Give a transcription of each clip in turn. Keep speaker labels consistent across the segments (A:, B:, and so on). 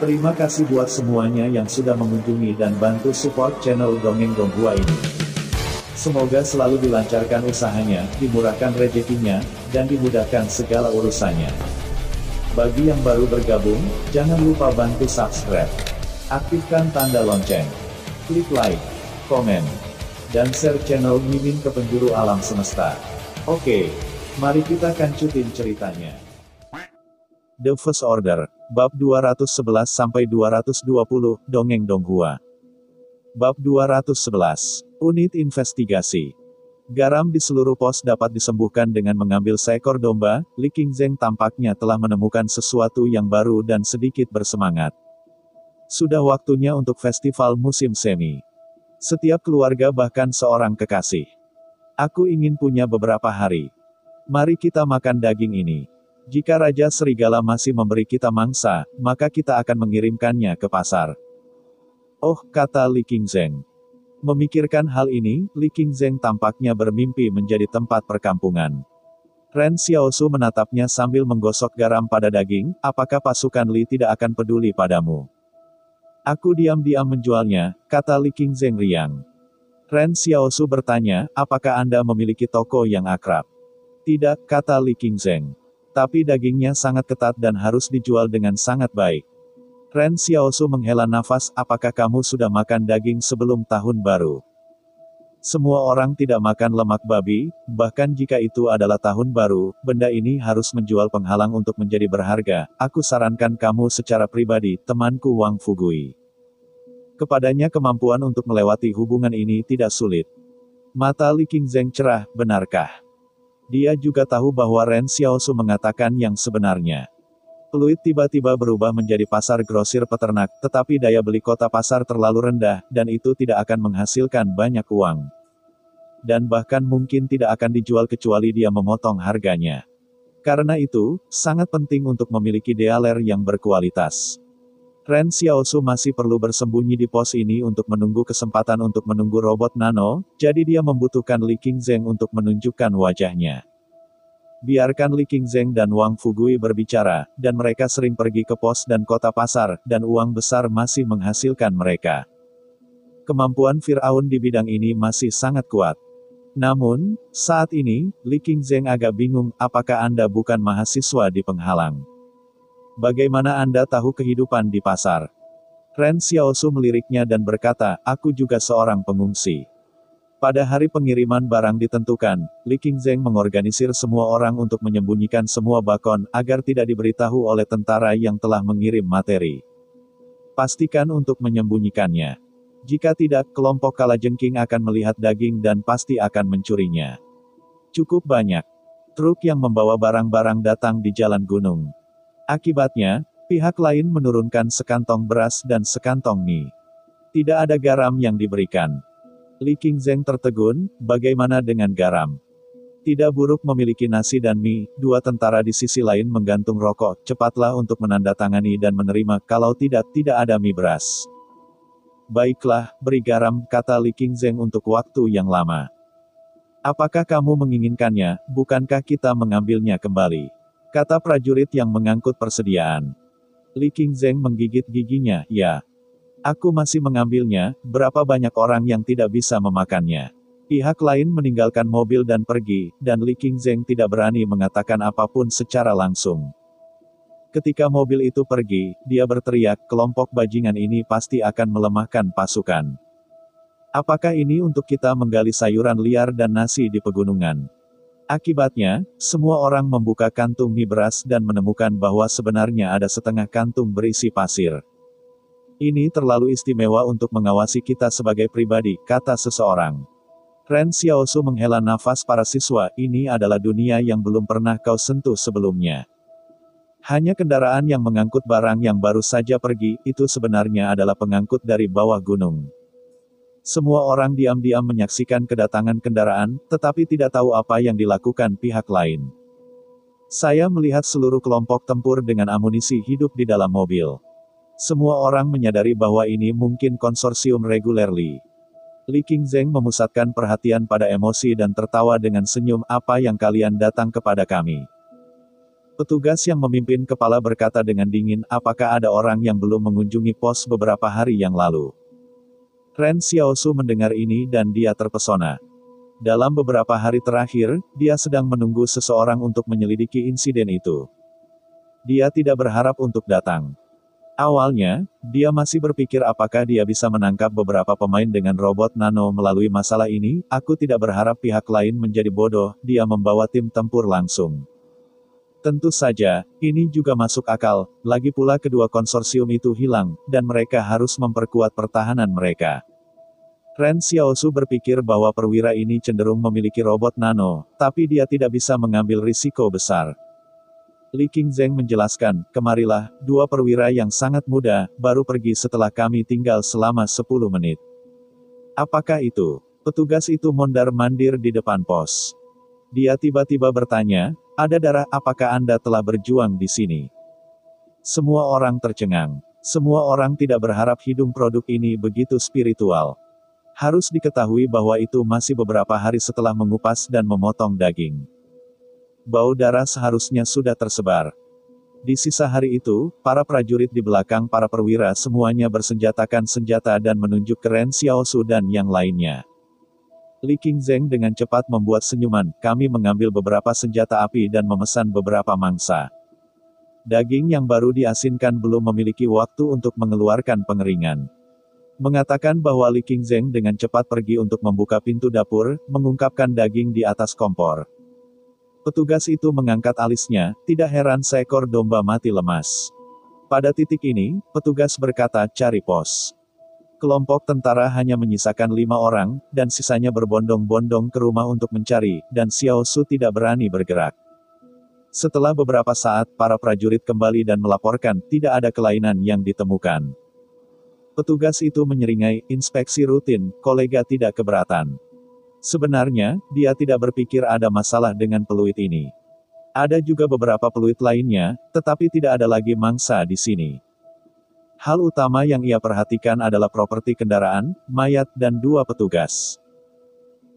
A: Terima kasih buat semuanya yang sudah mengunjungi dan bantu support channel Dongeng Donghua ini. Semoga selalu dilancarkan usahanya, dimurahkan rezekinya, dan dimudahkan segala urusannya. Bagi yang baru bergabung, jangan lupa bantu subscribe. Aktifkan tanda lonceng. Klik like, komen, dan share channel Mimin ke penjuru alam semesta. Oke, mari kita kancutin ceritanya. The First Order, Bab 211-220, Dongeng Donghua. Bab 211, Unit Investigasi. Garam di seluruh pos dapat disembuhkan dengan mengambil seekor domba. Li Qingzeng tampaknya telah menemukan sesuatu yang baru dan sedikit bersemangat. Sudah waktunya untuk festival musim semi. Setiap keluarga bahkan seorang kekasih. Aku ingin punya beberapa hari. Mari kita makan daging ini. Jika Raja Serigala masih memberi kita mangsa, maka kita akan mengirimkannya ke pasar. Oh, kata Li Qingzeng. Memikirkan hal ini, Li Qingzeng tampaknya bermimpi menjadi tempat perkampungan. Ren Xiaosu menatapnya sambil menggosok garam pada daging. Apakah pasukan Li tidak akan peduli padamu? Aku diam-diam menjualnya, kata Li Qingzeng riang. Ren Xiaosu bertanya, apakah Anda memiliki toko yang akrab? Tidak, kata Li Qingzeng. Tapi dagingnya sangat ketat dan harus dijual dengan sangat baik. Ren Xiaosu menghela nafas, apakah kamu sudah makan daging sebelum tahun baru? Semua orang tidak makan lemak babi, bahkan jika itu adalah tahun baru, benda ini harus menjual penghalang untuk menjadi berharga. Aku sarankan kamu secara pribadi, temanku Wang Fugui. Kepadanya kemampuan untuk melewati hubungan ini tidak sulit. Mata Li Qingzeng cerah, benarkah? Dia juga tahu bahwa Ren Xiaosu mengatakan yang sebenarnya. Pluit tiba-tiba berubah menjadi pasar grosir peternak, tetapi daya beli kota pasar terlalu rendah, dan itu tidak akan menghasilkan banyak uang. Dan bahkan mungkin tidak akan dijual kecuali dia memotong harganya. Karena itu, sangat penting untuk memiliki dealer yang berkualitas. Ren Xiaosu masih perlu bersembunyi di pos ini untuk menunggu kesempatan untuk menunggu robot nano, jadi dia membutuhkan Li Qingzeng untuk menunjukkan wajahnya. Biarkan Li Qingzeng dan Wang Fugui berbicara, dan mereka sering pergi ke pos dan kota pasar, dan uang besar masih menghasilkan mereka. Kemampuan Fir'aun di bidang ini masih sangat kuat. Namun, saat ini, Li Qingzeng agak bingung, apakah Anda bukan mahasiswa di penghalang? Bagaimana Anda tahu kehidupan di pasar? Ren Xiaosu meliriknya dan berkata, aku juga seorang pengungsi. Pada hari pengiriman barang ditentukan, Li Qingzeng mengorganisir semua orang untuk menyembunyikan semua bakon, agar tidak diberitahu oleh tentara yang telah mengirim materi. Pastikan untuk menyembunyikannya. Jika tidak, kelompok kalajengking akan melihat daging dan pasti akan mencurinya. Cukup banyak truk yang membawa barang-barang datang di jalan gunung. Akibatnya, pihak lain menurunkan sekantong beras dan sekantong mie. Tidak ada garam yang diberikan. Li Qingzeng tertegun, bagaimana dengan garam? Tidak buruk memiliki nasi dan mie. Dua tentara di sisi lain menggantung rokok, cepatlah untuk menandatangani dan menerima, kalau tidak ada mie beras. Baiklah, beri garam, kata Li Qingzeng untuk waktu yang lama. Apakah kamu menginginkannya, bukankah kita mengambilnya kembali? Kata prajurit yang mengangkut persediaan. Li Qingzeng menggigit giginya, ya. Aku masih mengambilnya, berapa banyak orang yang tidak bisa memakannya. Pihak lain meninggalkan mobil dan pergi, dan Li Qingzeng tidak berani mengatakan apapun secara langsung. Ketika mobil itu pergi, dia berteriak, kelompok bajingan ini pasti akan melemahkan pasukan. Apakah ini untuk kita menggali sayuran liar dan nasi di pegunungan? Akibatnya, semua orang membuka kantung mie beras dan menemukan bahwa sebenarnya ada setengah kantung berisi pasir. Ini terlalu istimewa untuk mengawasi kita sebagai pribadi, kata seseorang. Ren Xiaosu menghela nafas, para siswa, ini adalah dunia yang belum pernah kau sentuh sebelumnya. Hanya kendaraan yang mengangkut barang yang baru saja pergi, itu sebenarnya adalah pengangkut dari bawah gunung. Semua orang diam-diam menyaksikan kedatangan kendaraan, tetapi tidak tahu apa yang dilakukan pihak lain. Saya melihat seluruh kelompok tempur dengan amunisi hidup di dalam mobil. Semua orang menyadari bahwa ini mungkin konsorsium regulerly. Li Qingzeng memusatkan perhatian pada emosi dan tertawa dengan senyum, apa yang kalian datang kepada kami? Petugas yang memimpin kepala berkata dengan dingin, apakah ada orang yang belum mengunjungi pos beberapa hari yang lalu? Ren Xiaosu mendengar ini dan dia terpesona. Dalam beberapa hari terakhir, dia sedang menunggu seseorang untuk menyelidiki insiden itu. Dia tidak berharap untuk datang. Awalnya, dia masih berpikir apakah dia bisa menangkap beberapa pemain dengan robot nano melalui masalah ini. Aku tidak berharap pihak lain menjadi bodoh, dia membawa tim tempur langsung. Tentu saja, ini juga masuk akal, lagi pula kedua konsorsium itu hilang, dan mereka harus memperkuat pertahanan mereka. Ren Xiaosu berpikir bahwa perwira ini cenderung memiliki robot nano, tapi dia tidak bisa mengambil risiko besar. Li Qingzheng menjelaskan, kemarilah, dua perwira yang sangat muda, baru pergi setelah kami tinggal selama 10 menit. Apakah itu? Petugas itu mondar-mandir di depan pos. Dia tiba-tiba bertanya, ada darah, apakah Anda telah berjuang di sini? Semua orang tercengang. Semua orang tidak berharap hidung produk ini begitu spiritual. Harus diketahui bahwa itu masih beberapa hari setelah mengupas dan memotong daging. Bau darah seharusnya sudah tersebar. Di sisa hari itu, para prajurit di belakang para perwira semuanya bersenjatakan senjata dan menunjuk ke Ren Xiaosu dan yang lainnya. Li Qingzheng dengan cepat membuat senyuman, kami mengambil beberapa senjata api dan memesan beberapa mangsa. Daging yang baru diasinkan belum memiliki waktu untuk mengeluarkan pengeringan. Mengatakan bahwa Li Qingzheng dengan cepat pergi untuk membuka pintu dapur, mengungkapkan daging di atas kompor. Petugas itu mengangkat alisnya, tidak heran seekor domba mati lemas. Pada titik ini, petugas berkata, cari pos. Kelompok tentara hanya menyisakan 5 orang, dan sisanya berbondong-bondong ke rumah untuk mencari, dan Xiaosu tidak berani bergerak. Setelah beberapa saat, para prajurit kembali dan melaporkan, tidak ada kelainan yang ditemukan. Petugas itu menyeringai, inspeksi rutin, kolega tidak keberatan. Sebenarnya, dia tidak berpikir ada masalah dengan peluit ini. Ada juga beberapa peluit lainnya, tetapi tidak ada lagi mangsa di sini. Hal utama yang ia perhatikan adalah properti kendaraan, mayat, dan 2 petugas.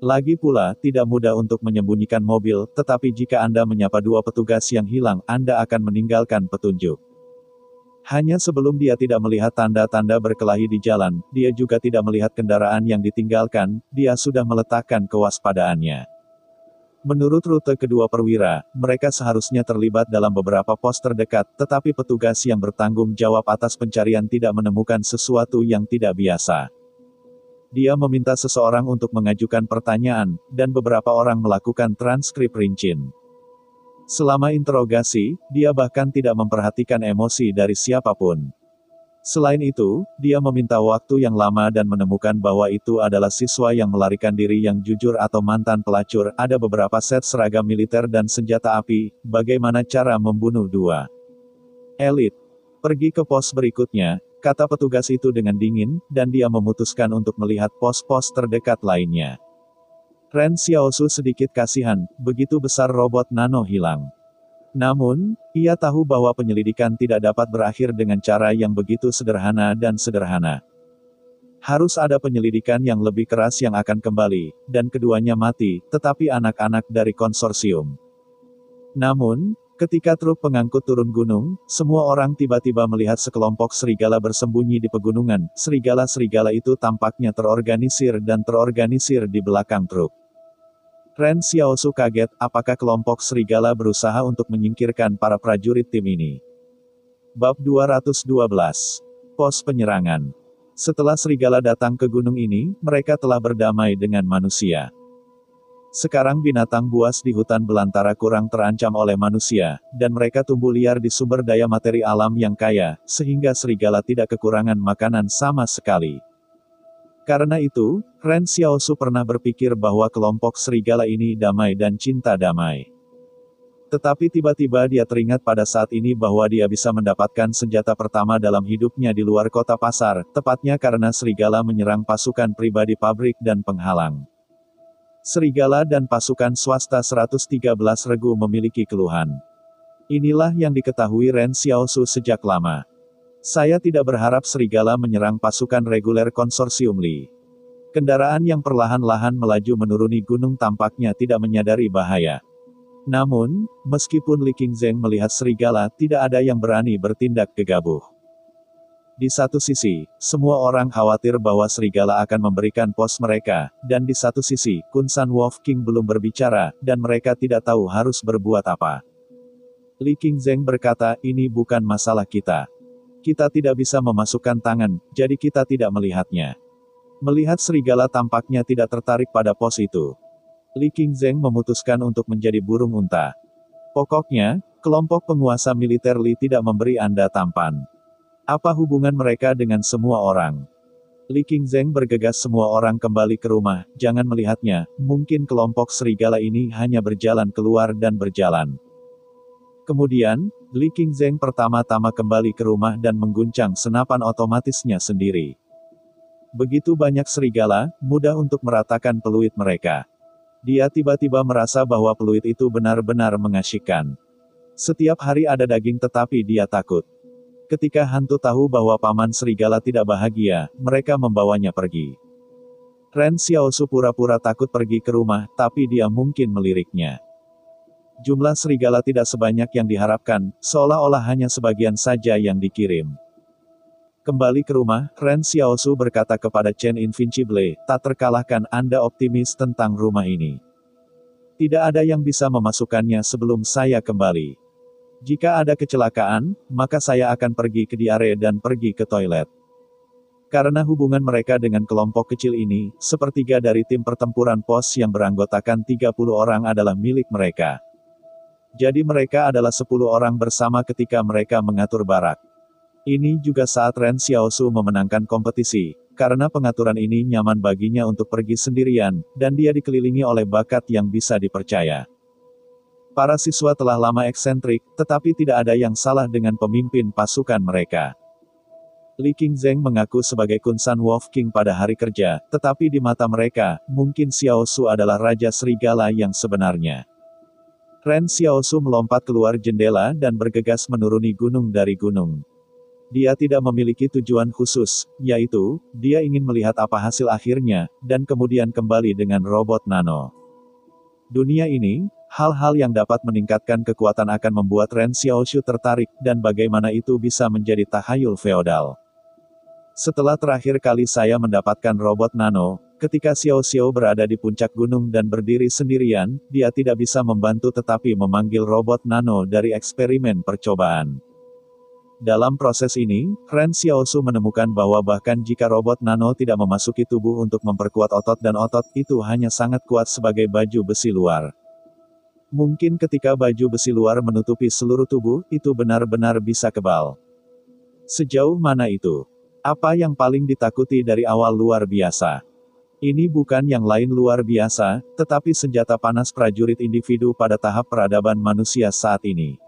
A: Lagi pula, tidak mudah untuk menyembunyikan mobil, tetapi jika Anda menyapa 2 petugas yang hilang, Anda akan meninggalkan petunjuk. Hanya sebelum dia tidak melihat tanda-tanda berkelahi di jalan, dia juga tidak melihat kendaraan yang ditinggalkan, dia sudah meletakkan kewaspadaannya. Menurut rute kedua perwira, mereka seharusnya terlibat dalam beberapa pos terdekat, tetapi petugas yang bertanggung jawab atas pencarian tidak menemukan sesuatu yang tidak biasa. Dia meminta seseorang untuk mengajukan pertanyaan, dan beberapa orang melakukan transkrip rincin. Selama interogasi, dia bahkan tidak memperhatikan emosi dari siapapun. Selain itu, dia meminta waktu yang lama dan menemukan bahwa itu adalah siswa yang melarikan diri yang jujur atau mantan pelacur. Ada beberapa set seragam militer dan senjata api. Bagaimana cara membunuh 2 elit? Pergi ke pos berikutnya, kata petugas itu dengan dingin, dan dia memutuskan untuk melihat pos-pos terdekat lainnya. Ren Xiaosu sedikit kasihan, begitu besar robot nano hilang. Namun, ia tahu bahwa penyelidikan tidak dapat berakhir dengan cara yang begitu sederhana dan sederhana. Harus ada penyelidikan yang lebih keras yang akan kembali, dan keduanya mati, tetapi anak-anak dari konsorsium. Namun, ketika truk pengangkut turun gunung, semua orang tiba-tiba melihat sekelompok serigala bersembunyi di pegunungan. Serigala-serigala itu tampaknya terorganisir dan terorganisir di belakang truk. Ren Xiaosu kaget, apakah kelompok serigala berusaha untuk menyingkirkan para prajurit tim ini? Bab 212. Pos penyerangan. Setelah serigala datang ke gunung ini, mereka telah berdamai dengan manusia. Sekarang binatang buas di hutan belantara kurang terancam oleh manusia, dan mereka tumbuh liar di sumber daya materi alam yang kaya, sehingga serigala tidak kekurangan makanan sama sekali. Karena itu, Ren Xiaosu pernah berpikir bahwa kelompok serigala ini damai dan cinta damai. Tetapi tiba-tiba dia teringat pada saat ini bahwa dia bisa mendapatkan senjata pertama dalam hidupnya di luar kota pasar, tepatnya karena serigala menyerang pasukan pribadi pabrik dan penghalang. Serigala dan pasukan swasta 113 regu memiliki keluhan. Inilah yang diketahui Ren Xiaosu sejak lama. Saya tidak berharap serigala menyerang pasukan reguler konsorsium Li. Kendaraan yang perlahan-lahan melaju menuruni gunung tampaknya tidak menyadari bahaya. Namun, meskipun Li Qingzheng melihat serigala, tidak ada yang berani bertindak gegabah. Di satu sisi, semua orang khawatir bahwa serigala akan memberikan pos mereka, dan di satu sisi, Kun San Wolf King belum berbicara, dan mereka tidak tahu harus berbuat apa. Li Qingzheng berkata, ini bukan masalah kita. Kita tidak bisa memasukkan tangan, jadi kita tidak melihatnya. Melihat serigala tampaknya tidak tertarik pada pos itu. Li Qingzheng memutuskan untuk menjadi burung unta. Pokoknya, kelompok penguasa militer Li tidak memberi Anda tampan. Apa hubungan mereka dengan semua orang? Li Qingzheng bergegas semua orang kembali ke rumah, jangan melihatnya, mungkin kelompok serigala ini hanya berjalan keluar dan berjalan. Kemudian, Li Qingzheng pertama-tama kembali ke rumah dan mengguncang senapan otomatisnya sendiri. Begitu banyak serigala, mudah untuk meratakan peluit mereka. Dia tiba-tiba merasa bahwa peluit itu benar-benar mengasyikkan. Setiap hari ada daging tetapi dia takut. Ketika hantu tahu bahwa paman serigala tidak bahagia, mereka membawanya pergi. Ren Xiaosu pura-pura takut pergi ke rumah, tapi dia mungkin meliriknya. Jumlah serigala tidak sebanyak yang diharapkan, seolah-olah hanya sebagian saja yang dikirim. Kembali ke rumah, Ren Xiaosu berkata kepada Chen Invincible, tak terkalahkan Anda optimis tentang rumah ini. Tidak ada yang bisa memasukkannya sebelum saya kembali. Jika ada kecelakaan, maka saya akan pergi ke diare dan pergi ke toilet. Karena hubungan mereka dengan kelompok kecil ini, sepertiga dari tim pertempuran pos yang beranggotakan 30 orang adalah milik mereka. Jadi mereka adalah 10 orang bersama ketika mereka mengatur barak. Ini juga saat Ren Xiaosu memenangkan kompetisi, karena pengaturan ini nyaman baginya untuk pergi sendirian, dan dia dikelilingi oleh bakat yang bisa dipercaya. Para siswa telah lama eksentrik, tetapi tidak ada yang salah dengan pemimpin pasukan mereka. Li Qingzheng mengaku sebagai Kun San Wolf King pada hari kerja, tetapi di mata mereka, mungkin Xiaosu adalah Raja Serigala yang sebenarnya. Ren Xiaosu melompat keluar jendela dan bergegas menuruni gunung dari gunung. Dia tidak memiliki tujuan khusus, yaitu, dia ingin melihat apa hasil akhirnya, dan kemudian kembali dengan robot nano. Dunia ini, hal-hal yang dapat meningkatkan kekuatan akan membuat Ren Xiaosu tertarik, dan bagaimana itu bisa menjadi tahayul feodal. Setelah terakhir kali saya mendapatkan robot nano, ketika Xiao Xiao berada di puncak gunung dan berdiri sendirian, dia tidak bisa membantu tetapi memanggil robot nano dari eksperimen percobaan. Dalam proses ini, Ren Xiaosu menemukan bahwa bahkan jika robot nano tidak memasuki tubuh untuk memperkuat otot dan otot, itu hanya sangat kuat sebagai baju besi luar. Mungkin ketika baju besi luar menutupi seluruh tubuh, itu benar-benar bisa kebal. Sejauh mana itu? Apa yang paling ditakuti dari awal luar biasa? Ini bukan yang lain luar biasa, tetapi senjata panas prajurit individu pada tahap peradaban manusia saat ini.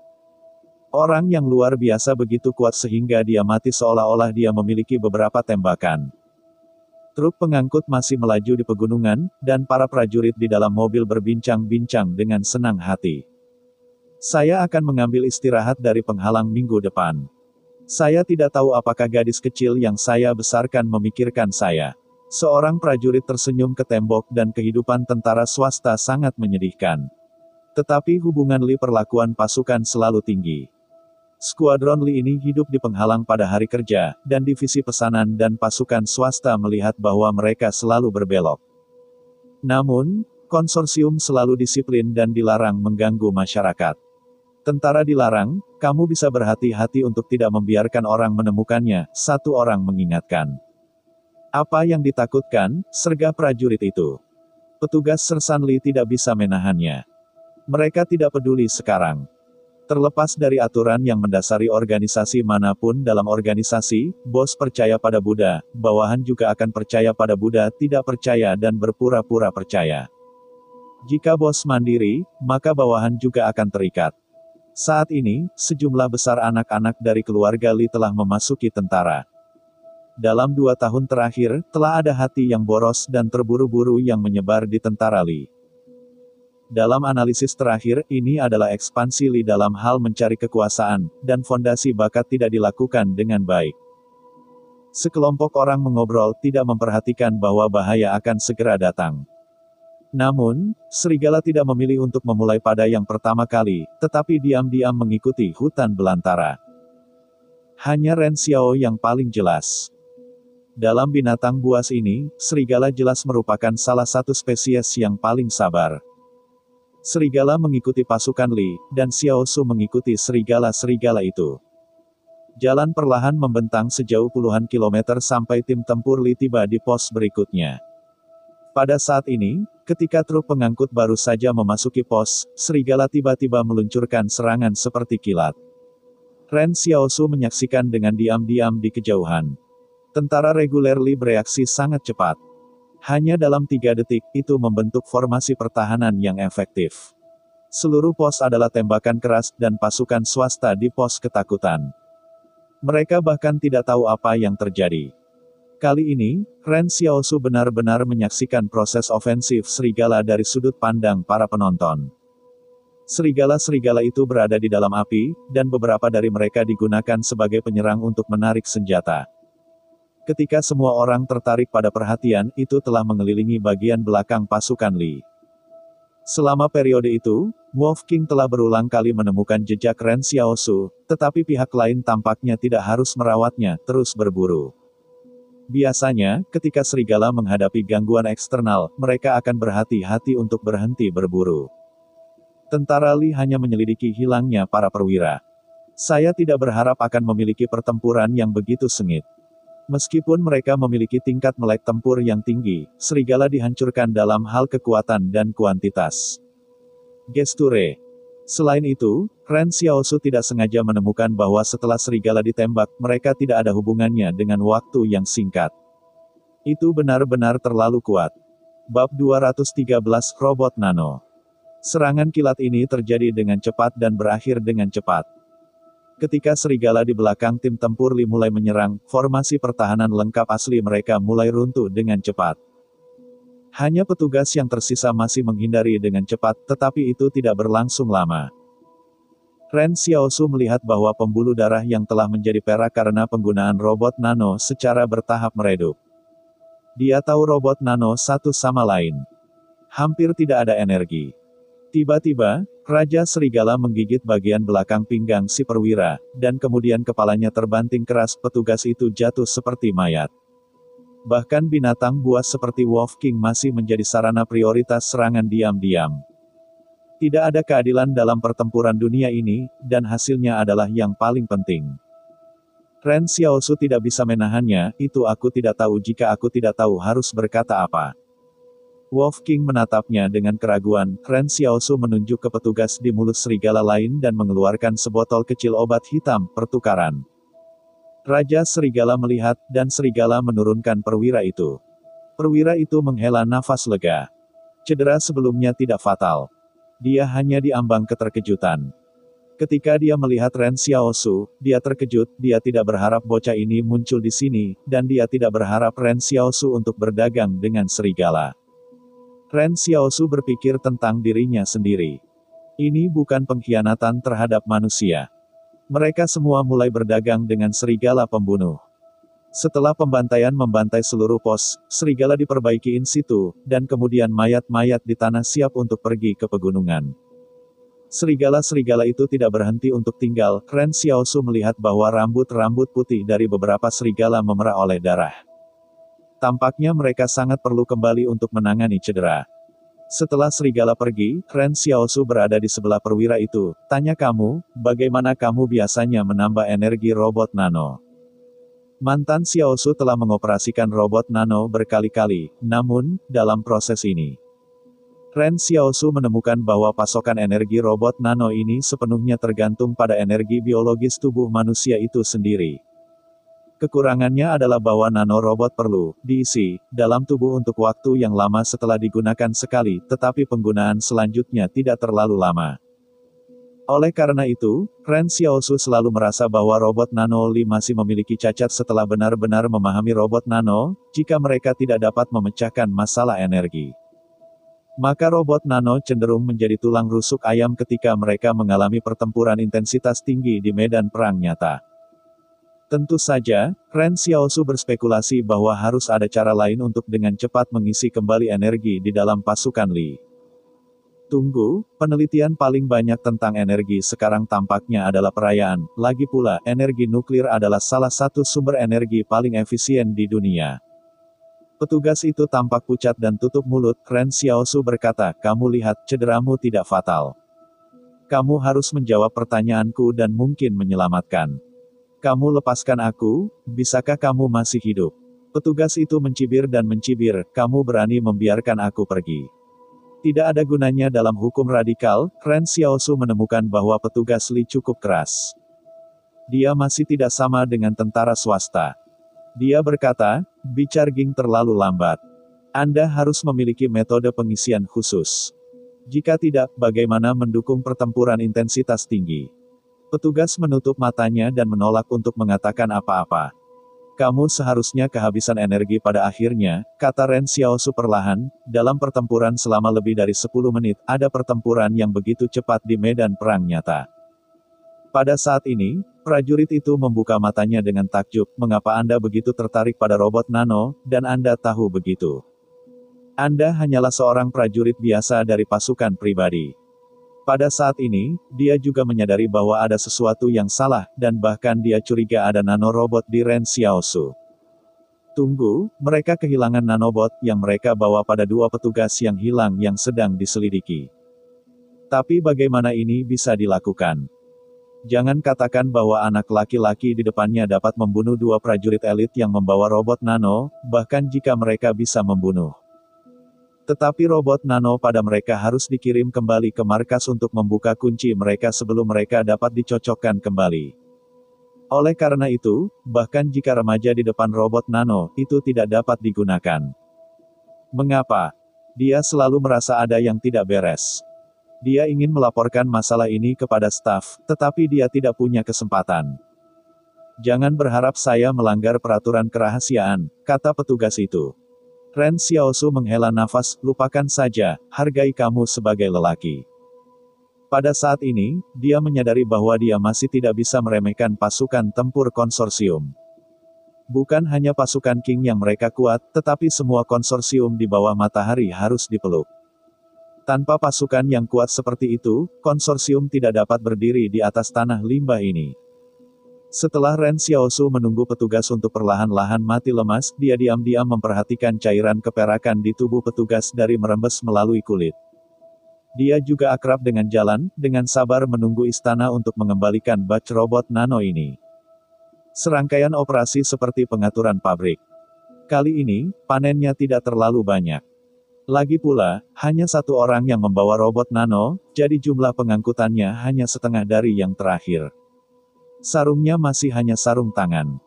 A: Orang yang luar biasa begitu kuat sehingga dia mati seolah-olah dia memiliki beberapa tembakan. Truk pengangkut masih melaju di pegunungan, dan para prajurit di dalam mobil berbincang-bincang dengan senang hati. Saya akan mengambil istirahat dari penghalang minggu depan. Saya tidak tahu apakah gadis kecil yang saya besarkan memikirkan saya. Seorang prajurit tersenyum ke tembok dan kehidupan tentara swasta sangat menyedihkan. Tetapi hubungan Li perlakuan pasukan selalu tinggi. Skuadron Li ini hidup di penghalang pada hari kerja, dan divisi pesanan dan pasukan swasta melihat bahwa mereka selalu berbelok. Namun, konsorsium selalu disiplin dan dilarang mengganggu masyarakat. Tentara dilarang, kamu bisa berhati-hati untuk tidak membiarkan orang menemukannya, satu orang mengingatkan. Apa yang ditakutkan, sergah prajurit itu. Petugas sersan Li tidak bisa menahannya. Mereka tidak peduli sekarang. Terlepas dari aturan yang mendasari organisasi manapun dalam organisasi, bos percaya pada Buddha, bawahan juga akan percaya pada Buddha, tidak percaya dan berpura-pura percaya. Jika bos mandiri, maka bawahan juga akan terikat. Saat ini, sejumlah besar anak-anak dari keluarga Li telah memasuki tentara. Dalam 2 tahun terakhir, telah ada hati yang boros dan terburu-buru yang menyebar di tentara Li. Dalam analisis terakhir, ini adalah ekspansi Li dalam hal mencari kekuasaan, dan fondasi bakat tidak dilakukan dengan baik. Sekelompok orang mengobrol, tidak memperhatikan bahwa bahaya akan segera datang. Namun, serigala tidak memilih untuk memulai pada yang pertama kali, tetapi diam-diam mengikuti hutan belantara. Hanya Ren Xiao yang paling jelas. Dalam binatang buas ini, serigala jelas merupakan salah satu spesies yang paling sabar. Serigala mengikuti pasukan Li, dan Xiao Su mengikuti serigala-serigala itu. Jalan perlahan membentang sejauh puluhan kilometer sampai tim tempur Li tiba di pos berikutnya. Pada saat ini, ketika truk pengangkut baru saja memasuki pos, serigala tiba-tiba meluncurkan serangan seperti kilat. Ren Xiaosu menyaksikan dengan diam-diam di kejauhan. Tentara reguler Li bereaksi sangat cepat. Hanya dalam 3 detik, itu membentuk formasi pertahanan yang efektif. Seluruh pos adalah tembakan keras, dan pasukan swasta di pos ketakutan. Mereka bahkan tidak tahu apa yang terjadi. Kali ini, Ren Xiaosu benar-benar menyaksikan proses ofensif serigala dari sudut pandang para penonton. Serigala-serigala itu berada di dalam api, dan beberapa dari mereka digunakan sebagai penyerang untuk menarik senjata. Ketika semua orang tertarik pada perhatian, itu telah mengelilingi bagian belakang pasukan Li. Selama periode itu, Wolf King telah berulang kali menemukan jejak Ren Xiaosu, tetapi pihak lain tampaknya tidak harus merawatnya, terus berburu. Biasanya, ketika serigala menghadapi gangguan eksternal, mereka akan berhati-hati untuk berhenti berburu. Tentara Li hanya menyelidiki hilangnya para perwira. Saya tidak berharap akan memiliki pertempuran yang begitu sengit. Meskipun mereka memiliki tingkat melek tempur yang tinggi, serigala dihancurkan dalam hal kekuatan dan kuantitas. Gesture. Selain itu, Ren Xiaosu tidak sengaja menemukan bahwa setelah serigala ditembak, mereka tidak ada hubungannya dengan waktu yang singkat. Itu benar-benar terlalu kuat. Bab 213 Robot Nano. Serangan kilat ini terjadi dengan cepat dan berakhir dengan cepat. Ketika serigala di belakang tim tempur Li mulai menyerang, formasi pertahanan lengkap asli mereka mulai runtuh dengan cepat. Hanya petugas yang tersisa masih menghindari dengan cepat, tetapi itu tidak berlangsung lama. Ren Xiaosu melihat bahwa pembuluh darah yang telah menjadi perak karena penggunaan robot nano secara bertahap meredup. Dia tahu robot nano satu sama lain. Hampir tidak ada energi. Tiba-tiba, Raja Serigala menggigit bagian belakang pinggang si perwira, dan kemudian kepalanya terbanting keras, petugas itu jatuh seperti mayat. Bahkan binatang buas seperti Wolf King masih menjadi sarana prioritas serangan diam-diam. Tidak ada keadilan dalam pertempuran dunia ini, dan hasilnya adalah yang paling penting. Ren Xiaosu tidak bisa menahannya, itu aku tidak tahu jika aku tidak tahu harus berkata apa. Wolf King menatapnya dengan keraguan. Ren Xiaosu menunjuk ke petugas di mulut serigala lain dan mengeluarkan sebotol kecil obat hitam, pertukaran. Raja Serigala melihat, dan serigala menurunkan perwira itu. Perwira itu menghela nafas lega. Cedera sebelumnya tidak fatal. Dia hanya diambang keterkejutan. Ketika dia melihat Ren Xiaosu, dia terkejut, dia tidak berharap bocah ini muncul di sini, dan dia tidak berharap Ren Xiaosu untuk berdagang dengan serigala. Ren Xiaosu berpikir tentang dirinya sendiri. Ini bukan pengkhianatan terhadap manusia. Mereka semua mulai berdagang dengan serigala pembunuh. Setelah pembantaian membantai seluruh pos, serigala diperbaiki in situ, dan kemudian mayat-mayat di tanah siap untuk pergi ke pegunungan. Serigala-serigala itu tidak berhenti untuk tinggal. Ren Xiaosu melihat bahwa rambut-rambut putih dari beberapa serigala memerah oleh darah. Tampaknya mereka sangat perlu kembali untuk menangani cedera. Setelah serigala pergi, Ren Xiaosu berada di sebelah perwira itu. Tanya kamu, bagaimana kamu biasanya menambah energi robot nano? Mantan Xiaosu telah mengoperasikan robot nano berkali-kali, namun, dalam proses ini, Ren Xiaosu menemukan bahwa pasokan energi robot nano ini sepenuhnya tergantung pada energi biologis tubuh manusia itu sendiri. Kekurangannya adalah bahwa nanorobot perlu diisi dalam tubuh untuk waktu yang lama setelah digunakan sekali, tetapi penggunaan selanjutnya tidak terlalu lama. Oleh karena itu, Ren Xiaosu selalu merasa bahwa robot nano Li masih memiliki cacat setelah benar-benar memahami robot nano, jika mereka tidak dapat memecahkan masalah energi. Maka robot nano cenderung menjadi tulang rusuk ayam ketika mereka mengalami pertempuran intensitas tinggi di medan perang nyata. Tentu saja, Ren Xiaosu berspekulasi bahwa harus ada cara lain untuk dengan cepat mengisi kembali energi di dalam pasukan Li. Tunggu, penelitian paling banyak tentang energi sekarang tampaknya adalah perayaan. Lagi pula, energi nuklir adalah salah satu sumber energi paling efisien di dunia. Petugas itu tampak pucat dan tutup mulut. Ren Xiaosu berkata, kamu lihat, cederamu tidak fatal. Kamu harus menjawab pertanyaanku dan mungkin menyelamatkan. Kamu lepaskan aku, bisakah kamu masih hidup? Petugas itu mencibir dan mencibir, kamu berani membiarkan aku pergi. Tidak ada gunanya dalam hukum radikal. Ren Xiaosu menemukan bahwa petugas Li cukup keras. Dia masih tidak sama dengan tentara swasta. Dia berkata, bicar Ging terlalu lambat. Anda harus memiliki metode pengisian khusus. Jika tidak, bagaimana mendukung pertempuran intensitas tinggi? Petugas menutup matanya dan menolak untuk mengatakan apa-apa. Kamu seharusnya kehabisan energi pada akhirnya, kata Ren Xiaosu perlahan, dalam pertempuran selama lebih dari 10 menit, ada pertempuran yang begitu cepat di medan perang nyata. Pada saat ini, prajurit itu membuka matanya dengan takjub, mengapa Anda begitu tertarik pada robot nano, dan Anda tahu begitu? Anda hanyalah seorang prajurit biasa dari pasukan pribadi. Pada saat ini, dia juga menyadari bahwa ada sesuatu yang salah, dan bahkan dia curiga ada nanorobot di Ren Xiaosu. Tunggu, mereka kehilangan nanobot yang mereka bawa pada dua petugas yang hilang yang sedang diselidiki. Tapi bagaimana ini bisa dilakukan? Jangan katakan bahwa anak laki-laki di depannya dapat membunuh dua prajurit elit yang membawa robot nano, bahkan jika mereka bisa membunuh. Tetapi robot nano pada mereka harus dikirim kembali ke markas untuk membuka kunci mereka sebelum mereka dapat dicocokkan kembali. Oleh karena itu, bahkan jika remaja di depan robot nano, itu tidak dapat digunakan. Mengapa? Dia selalu merasa ada yang tidak beres. Dia ingin melaporkan masalah ini kepada staf, tetapi dia tidak punya kesempatan. Jangan berharap saya melanggar peraturan kerahasiaan, kata petugas itu. Ren Xiaosu menghela nafas, lupakan saja, hargai kamu sebagai lelaki. Pada saat ini, dia menyadari bahwa dia masih tidak bisa meremehkan pasukan tempur konsorsium. Bukan hanya pasukan King yang mereka kuat, tetapi semua konsorsium di bawah matahari harus dipeluk. Tanpa pasukan yang kuat seperti itu, konsorsium tidak dapat berdiri di atas tanah limbah ini. Setelah Ren Xiaosu menunggu petugas untuk perlahan-lahan mati lemas, dia diam-diam memperhatikan cairan keperakan di tubuh petugas dari merembes melalui kulit. Dia juga akrab dengan jalan, dengan sabar menunggu istana untuk mengembalikan batch robot nano ini. Serangkaian operasi seperti pengaturan pabrik. Kali ini, panennya tidak terlalu banyak. Lagi pula, hanya satu orang yang membawa robot nano, jadi jumlah pengangkutannya hanya setengah dari yang terakhir. Sarungnya masih hanya sarung tangan.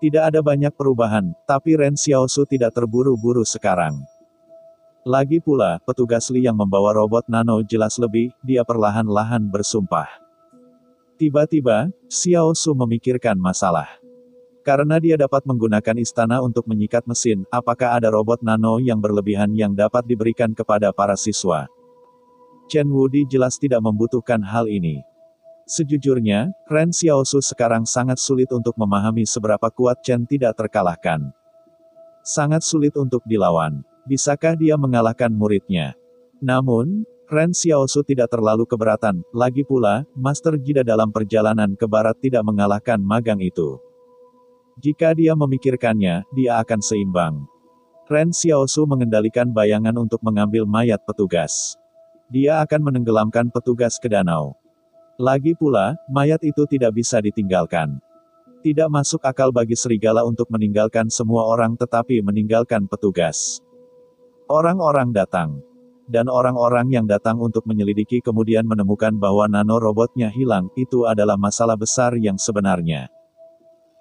A: Tidak ada banyak perubahan, tapi Ren Xiaosu tidak terburu-buru sekarang. Lagi pula, petugas Li yang membawa robot nano jelas lebih, dia perlahan-lahan bersumpah. Tiba-tiba, Xiaosu memikirkan masalah. Karena dia dapat menggunakan istana untuk menyikat mesin, apakah ada robot nano yang berlebihan yang dapat diberikan kepada para siswa? Chen Wudi jelas tidak membutuhkan hal ini. Sejujurnya, Ren Xiaosu sekarang sangat sulit untuk memahami seberapa kuat Chen tidak terkalahkan. Sangat sulit untuk dilawan. Bisakah dia mengalahkan muridnya? Namun, Ren Xiaosu tidak terlalu keberatan, lagi pula, Master Jida dalam perjalanan ke barat tidak mengalahkan magang itu. Jika dia memikirkannya, dia akan seimbang. Ren Xiaosu mengendalikan bayangan untuk mengambil mayat petugas. Dia akan menenggelamkan petugas ke danau. Lagi pula, mayat itu tidak bisa ditinggalkan. Tidak masuk akal bagi serigala untuk meninggalkan semua orang tetapi meninggalkan petugas. Orang-orang datang. Dan orang-orang yang datang untuk menyelidiki kemudian menemukan bahwa nanorobotnya hilang, itu adalah masalah besar yang sebenarnya.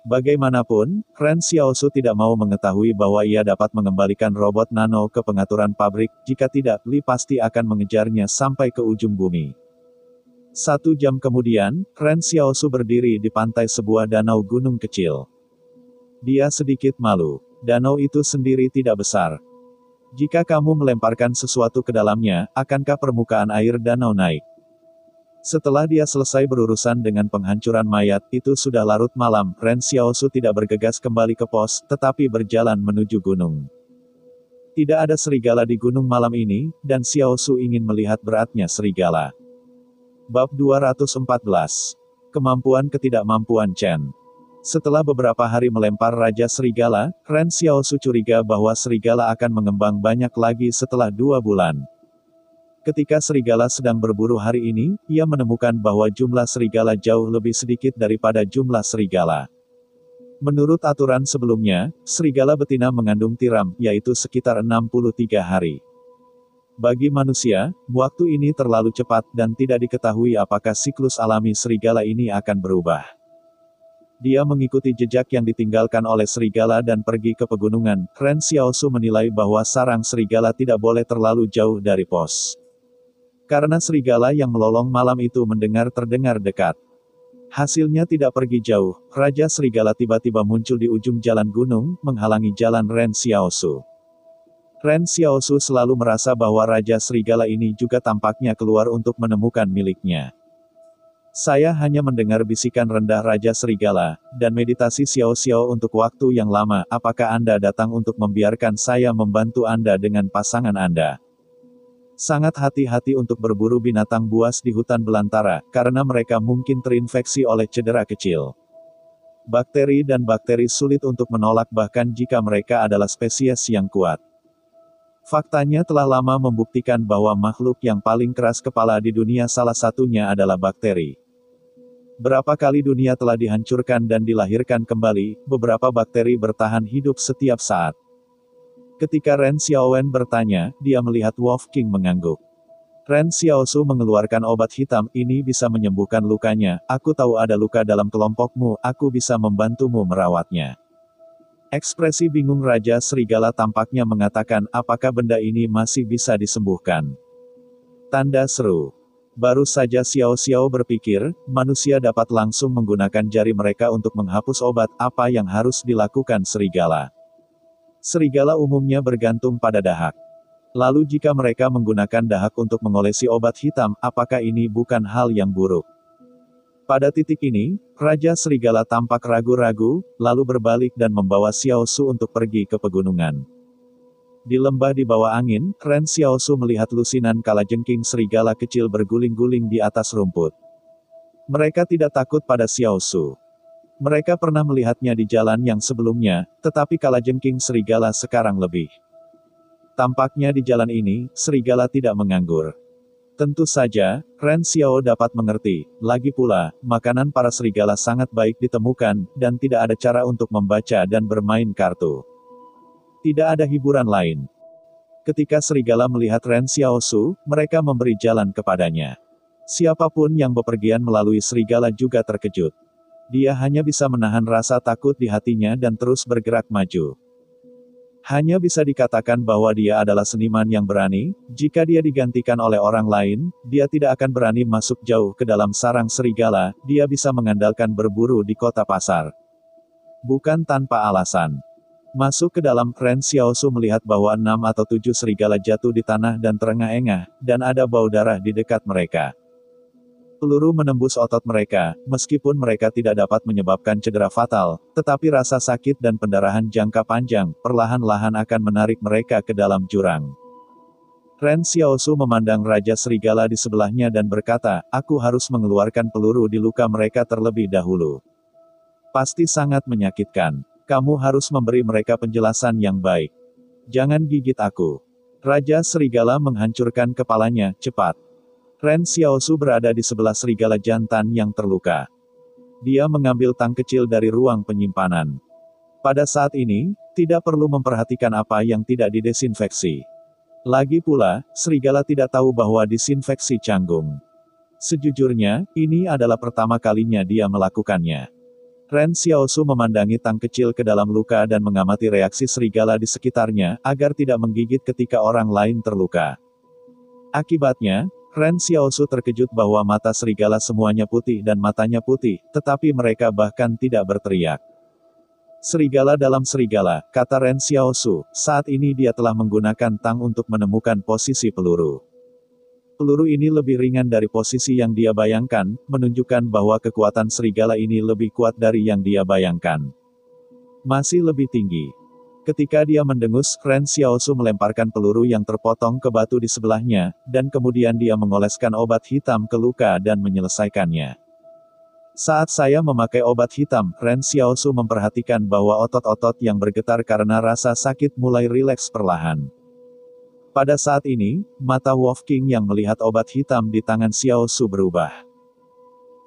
A: Bagaimanapun, Ren Xiaosu tidak mau mengetahui bahwa ia dapat mengembalikan robot nano ke pengaturan pabrik, jika tidak, Li pasti akan mengejarnya sampai ke ujung bumi. 1 jam kemudian, Ren Xiaosu berdiri di pantai sebuah danau gunung kecil. Dia sedikit malu. Danau itu sendiri tidak besar. Jika kamu melemparkan sesuatu ke dalamnya, akankah permukaan air danau naik? Setelah dia selesai berurusan dengan penghancuran mayat, itu sudah larut malam. Ren Xiaosu tidak bergegas kembali ke pos, tetapi berjalan menuju gunung. Tidak ada serigala di gunung malam ini, dan Xiaosu ingin melihat beratnya serigala. Bab 214. Kemampuan ketidakmampuan Chen. Setelah beberapa hari melempar Raja Serigala, Ren Xiaosu curiga bahwa serigala akan mengembang banyak lagi setelah 2 bulan. Ketika serigala sedang berburu hari ini, ia menemukan bahwa jumlah serigala jauh lebih sedikit daripada jumlah serigala. Menurut aturan sebelumnya, serigala betina mengandung tiram, yaitu sekitar 63 hari. Bagi manusia, waktu ini terlalu cepat dan tidak diketahui apakah siklus alami serigala ini akan berubah. Dia mengikuti jejak yang ditinggalkan oleh serigala dan pergi ke pegunungan. Ren Xiaosu menilai bahwa sarang serigala tidak boleh terlalu jauh dari pos. Karena serigala yang melolong malam itu terdengar dekat. Hasilnya tidak pergi jauh, Raja Serigala tiba-tiba muncul di ujung jalan gunung, menghalangi jalan Ren Xiaosu. Ren Xiaosu selalu merasa bahwa Raja Serigala ini juga tampaknya keluar untuk menemukan miliknya. Saya hanya mendengar bisikan rendah Raja Serigala, dan meditasi Xiao-Xiao untuk waktu yang lama. Apakah Anda datang untuk membiarkan saya membantu Anda dengan pasangan Anda? Sangat hati-hati untuk berburu binatang buas di hutan belantara, karena mereka mungkin terinfeksi oleh cedera kecil. Bakteri dan bakteri sulit untuk menolak bahkan jika mereka adalah spesies yang kuat. Faktanya telah lama membuktikan bahwa makhluk yang paling keras kepala di dunia salah satunya adalah bakteri. Berapa kali dunia telah dihancurkan dan dilahirkan kembali, beberapa bakteri bertahan hidup setiap saat. Ketika Ren Xiaowen bertanya, dia melihat Wolf King mengangguk. Ren Xiaosu mengeluarkan obat hitam, ini bisa menyembuhkan lukanya. Aku tahu ada luka dalam kelompokmu, aku bisa membantumu merawatnya. Ekspresi bingung Raja Serigala tampaknya mengatakan, apakah benda ini masih bisa disembuhkan? Tanda seru. Baru saja Xiao-Xiao berpikir, manusia dapat langsung menggunakan jari mereka untuk menghapus obat, apa yang harus dilakukan serigala? Serigala umumnya bergantung pada dahak. Lalu jika mereka menggunakan dahak untuk mengolesi obat hitam, apakah ini bukan hal yang buruk? Pada titik ini, Raja Serigala tampak ragu-ragu, lalu berbalik dan membawa Xiaosu untuk pergi ke pegunungan. Di lembah di bawah angin, Ren Xiaosu melihat lusinan kalajengking serigala kecil berguling-guling di atas rumput. Mereka tidak takut pada Xiaosu. Mereka pernah melihatnya di jalan yang sebelumnya, tetapi kalajengking serigala sekarang lebih. Tampaknya di jalan ini, serigala tidak menganggur. Tentu saja, Ren Xiao dapat mengerti, lagi pula, makanan para serigala sangat baik ditemukan, dan tidak ada cara untuk membaca dan bermain kartu. Tidak ada hiburan lain. Ketika serigala melihat Ren Xiaosu, mereka memberi jalan kepadanya. Siapapun yang bepergian melalui serigala juga terkejut. Dia hanya bisa menahan rasa takut di hatinya dan terus bergerak maju. Hanya bisa dikatakan bahwa dia adalah seniman yang berani. Jika dia digantikan oleh orang lain, dia tidak akan berani masuk jauh ke dalam sarang serigala. Dia bisa mengandalkan berburu di kota pasar. Bukan tanpa alasan. Masuk ke dalam, Ren Xiaosu melihat bahwa 6 atau 7 serigala jatuh di tanah dan terengah-engah, dan ada bau darah di dekat mereka. Peluru menembus otot mereka, meskipun mereka tidak dapat menyebabkan cedera fatal, tetapi rasa sakit dan pendarahan jangka panjang, perlahan-lahan akan menarik mereka ke dalam jurang. Ren Xiaosu memandang Raja Serigala di sebelahnya dan berkata, aku harus mengeluarkan peluru di luka mereka terlebih dahulu. Pasti sangat menyakitkan. Kamu harus memberi mereka penjelasan yang baik. Jangan gigit aku. Raja Serigala menghancurkan kepalanya, cepat. Ren Xiaosu berada di sebelah serigala jantan yang terluka. Dia mengambil tang kecil dari ruang penyimpanan. Pada saat ini, tidak perlu memperhatikan apa yang tidak didesinfeksi. Lagi pula, serigala tidak tahu bahwa disinfeksi canggung. Sejujurnya, ini adalah pertama kalinya dia melakukannya. Ren Xiaosu memandangi tang kecil ke dalam luka dan mengamati reaksi serigala di sekitarnya, agar tidak menggigit ketika orang lain terluka. Akibatnya, Ren Xiaosu terkejut bahwa mata serigala semuanya putih dan matanya putih, tetapi mereka bahkan tidak berteriak. Serigala dalam serigala, kata Ren Xiaosu, saat ini dia telah menggunakan tang untuk menemukan posisi peluru. Peluru ini lebih ringan dari posisi yang dia bayangkan, menunjukkan bahwa kekuatan serigala ini lebih kuat dari yang dia bayangkan. Masih lebih tinggi. Ketika dia mendengus, Ren Xiaosu melemparkan peluru yang terpotong ke batu di sebelahnya, dan kemudian dia mengoleskan obat hitam ke luka dan menyelesaikannya. Saat saya memakai obat hitam, Ren Xiaosu memperhatikan bahwa otot-otot yang bergetar karena rasa sakit mulai rileks perlahan. Pada saat ini, mata Wolf King yang melihat obat hitam di tangan Xiaosu berubah.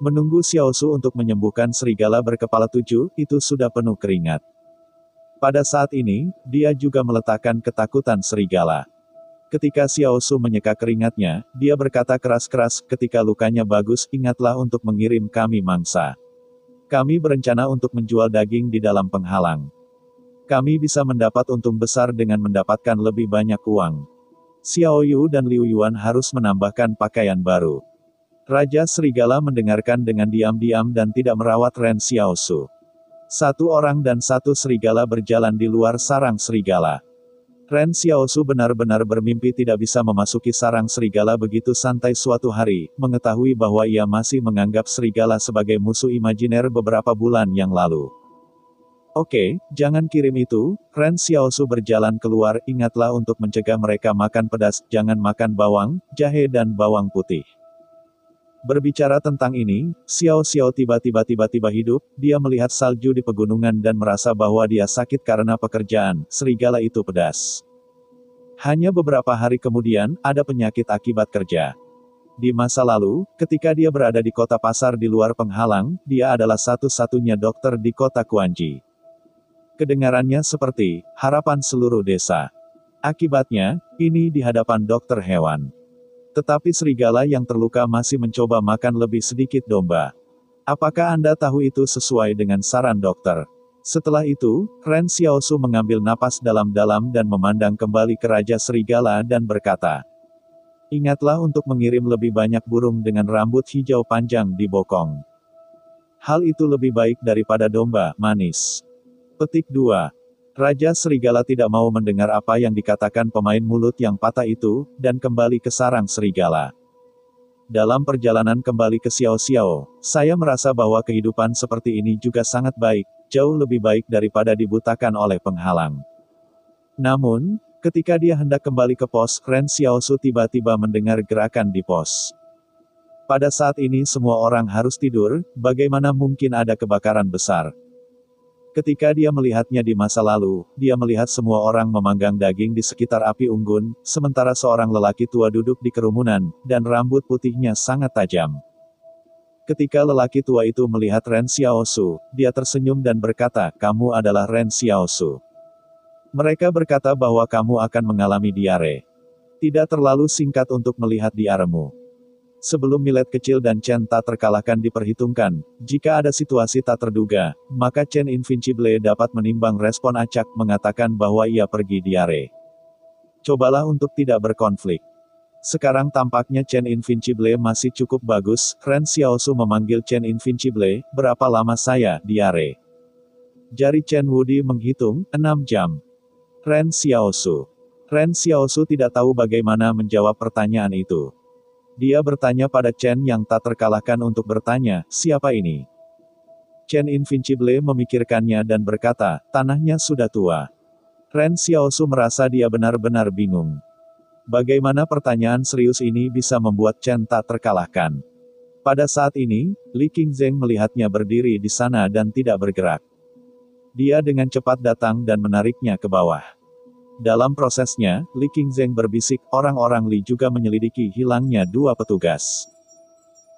A: Menunggu Xiaosu untuk menyembuhkan serigala berkepala 7, itu sudah penuh keringat. Pada saat ini, dia juga meletakkan ketakutan serigala. Ketika Xiaosu menyeka keringatnya, dia berkata keras-keras, ketika lukanya bagus, ingatlah untuk mengirim kami mangsa. Kami berencana untuk menjual daging di dalam penghalang. Kami bisa mendapat untung besar dengan mendapatkan lebih banyak uang. Xiao Yu dan Liu Yuan harus menambahkan pakaian baru. Raja Serigala mendengarkan dengan diam-diam dan tidak merawat Ren Xiaosu. Satu orang dan satu serigala berjalan di luar sarang serigala. Ren Xiaosu benar-benar bermimpi tidak bisa memasuki sarang serigala begitu santai suatu hari, mengetahui bahwa ia masih menganggap serigala sebagai musuh imajiner beberapa bulan yang lalu. Oke, jangan kirim itu. Ren Xiaosu berjalan keluar, ingatlah untuk mencegah mereka makan pedas, jangan makan bawang, jahe dan bawang putih. Berbicara tentang ini, Xiao Xiao tiba-tiba hidup, dia melihat salju di pegunungan dan merasa bahwa dia sakit karena pekerjaan, serigala itu pedas. Hanya beberapa hari kemudian, ada penyakit akibat kerja. Di masa lalu, ketika dia berada di kota pasar di luar penghalang, dia adalah satu-satunya dokter di kota Kuanji. Kedengarannya seperti harapan seluruh desa. Akibatnya, ini di hadapan dokter hewan. Tetapi serigala yang terluka masih mencoba makan lebih sedikit domba. Apakah Anda tahu itu sesuai dengan saran dokter? Setelah itu, Ren Xiaosu mengambil napas dalam-dalam dan memandang kembali ke Raja Serigala dan berkata, ingatlah untuk mengirim lebih banyak burung dengan rambut hijau panjang di bokong. Hal itu lebih baik daripada domba manis. Petik 2. Raja Serigala tidak mau mendengar apa yang dikatakan pemain mulut yang patah itu, dan kembali ke sarang serigala. Dalam perjalanan kembali ke Xiao Xiao, saya merasa bahwa kehidupan seperti ini juga sangat baik, jauh lebih baik daripada dibutakan oleh penghalang. Namun, ketika dia hendak kembali ke pos, Ren Xiaosu tiba-tiba mendengar gerakan di pos. Pada saat ini semua orang harus tidur, bagaimana mungkin ada kebakaran besar? Ketika dia melihatnya di masa lalu, dia melihat semua orang memanggang daging di sekitar api unggun, sementara seorang lelaki tua duduk di kerumunan, dan rambut putihnya sangat tajam. Ketika lelaki tua itu melihat Ren Xiaosu, dia tersenyum dan berkata, kamu adalah Ren Xiaosu. Mereka berkata bahwa kamu akan mengalami diare. Tidak terlalu singkat untuk melihat diaremu. Sebelum Millet kecil dan Chen tak terkalahkan diperhitungkan, jika ada situasi tak terduga, maka Chen Invincible dapat menimbang respon acak mengatakan bahwa ia pergi diare. Cobalah untuk tidak berkonflik. Sekarang tampaknya Chen Invincible masih cukup bagus. Ren Xiaosu memanggil Chen Invincible, berapa lama saya diare? Jari Chen Wudi menghitung, 6 jam. Ren Xiaosu tidak tahu bagaimana menjawab pertanyaan itu. Dia bertanya pada Chen yang tak terkalahkan untuk bertanya, siapa ini? Chen Invincible memikirkannya dan berkata, tanahnya sudah tua. Ren Xiaosu merasa dia benar-benar bingung. Bagaimana pertanyaan serius ini bisa membuat Chen tak terkalahkan? Pada saat ini, Li Qingzheng melihatnya berdiri di sana dan tidak bergerak. Dia dengan cepat datang dan menariknya ke bawah. Dalam prosesnya, Li Qingzheng berbisik, orang-orang Li juga menyelidiki hilangnya 2 petugas.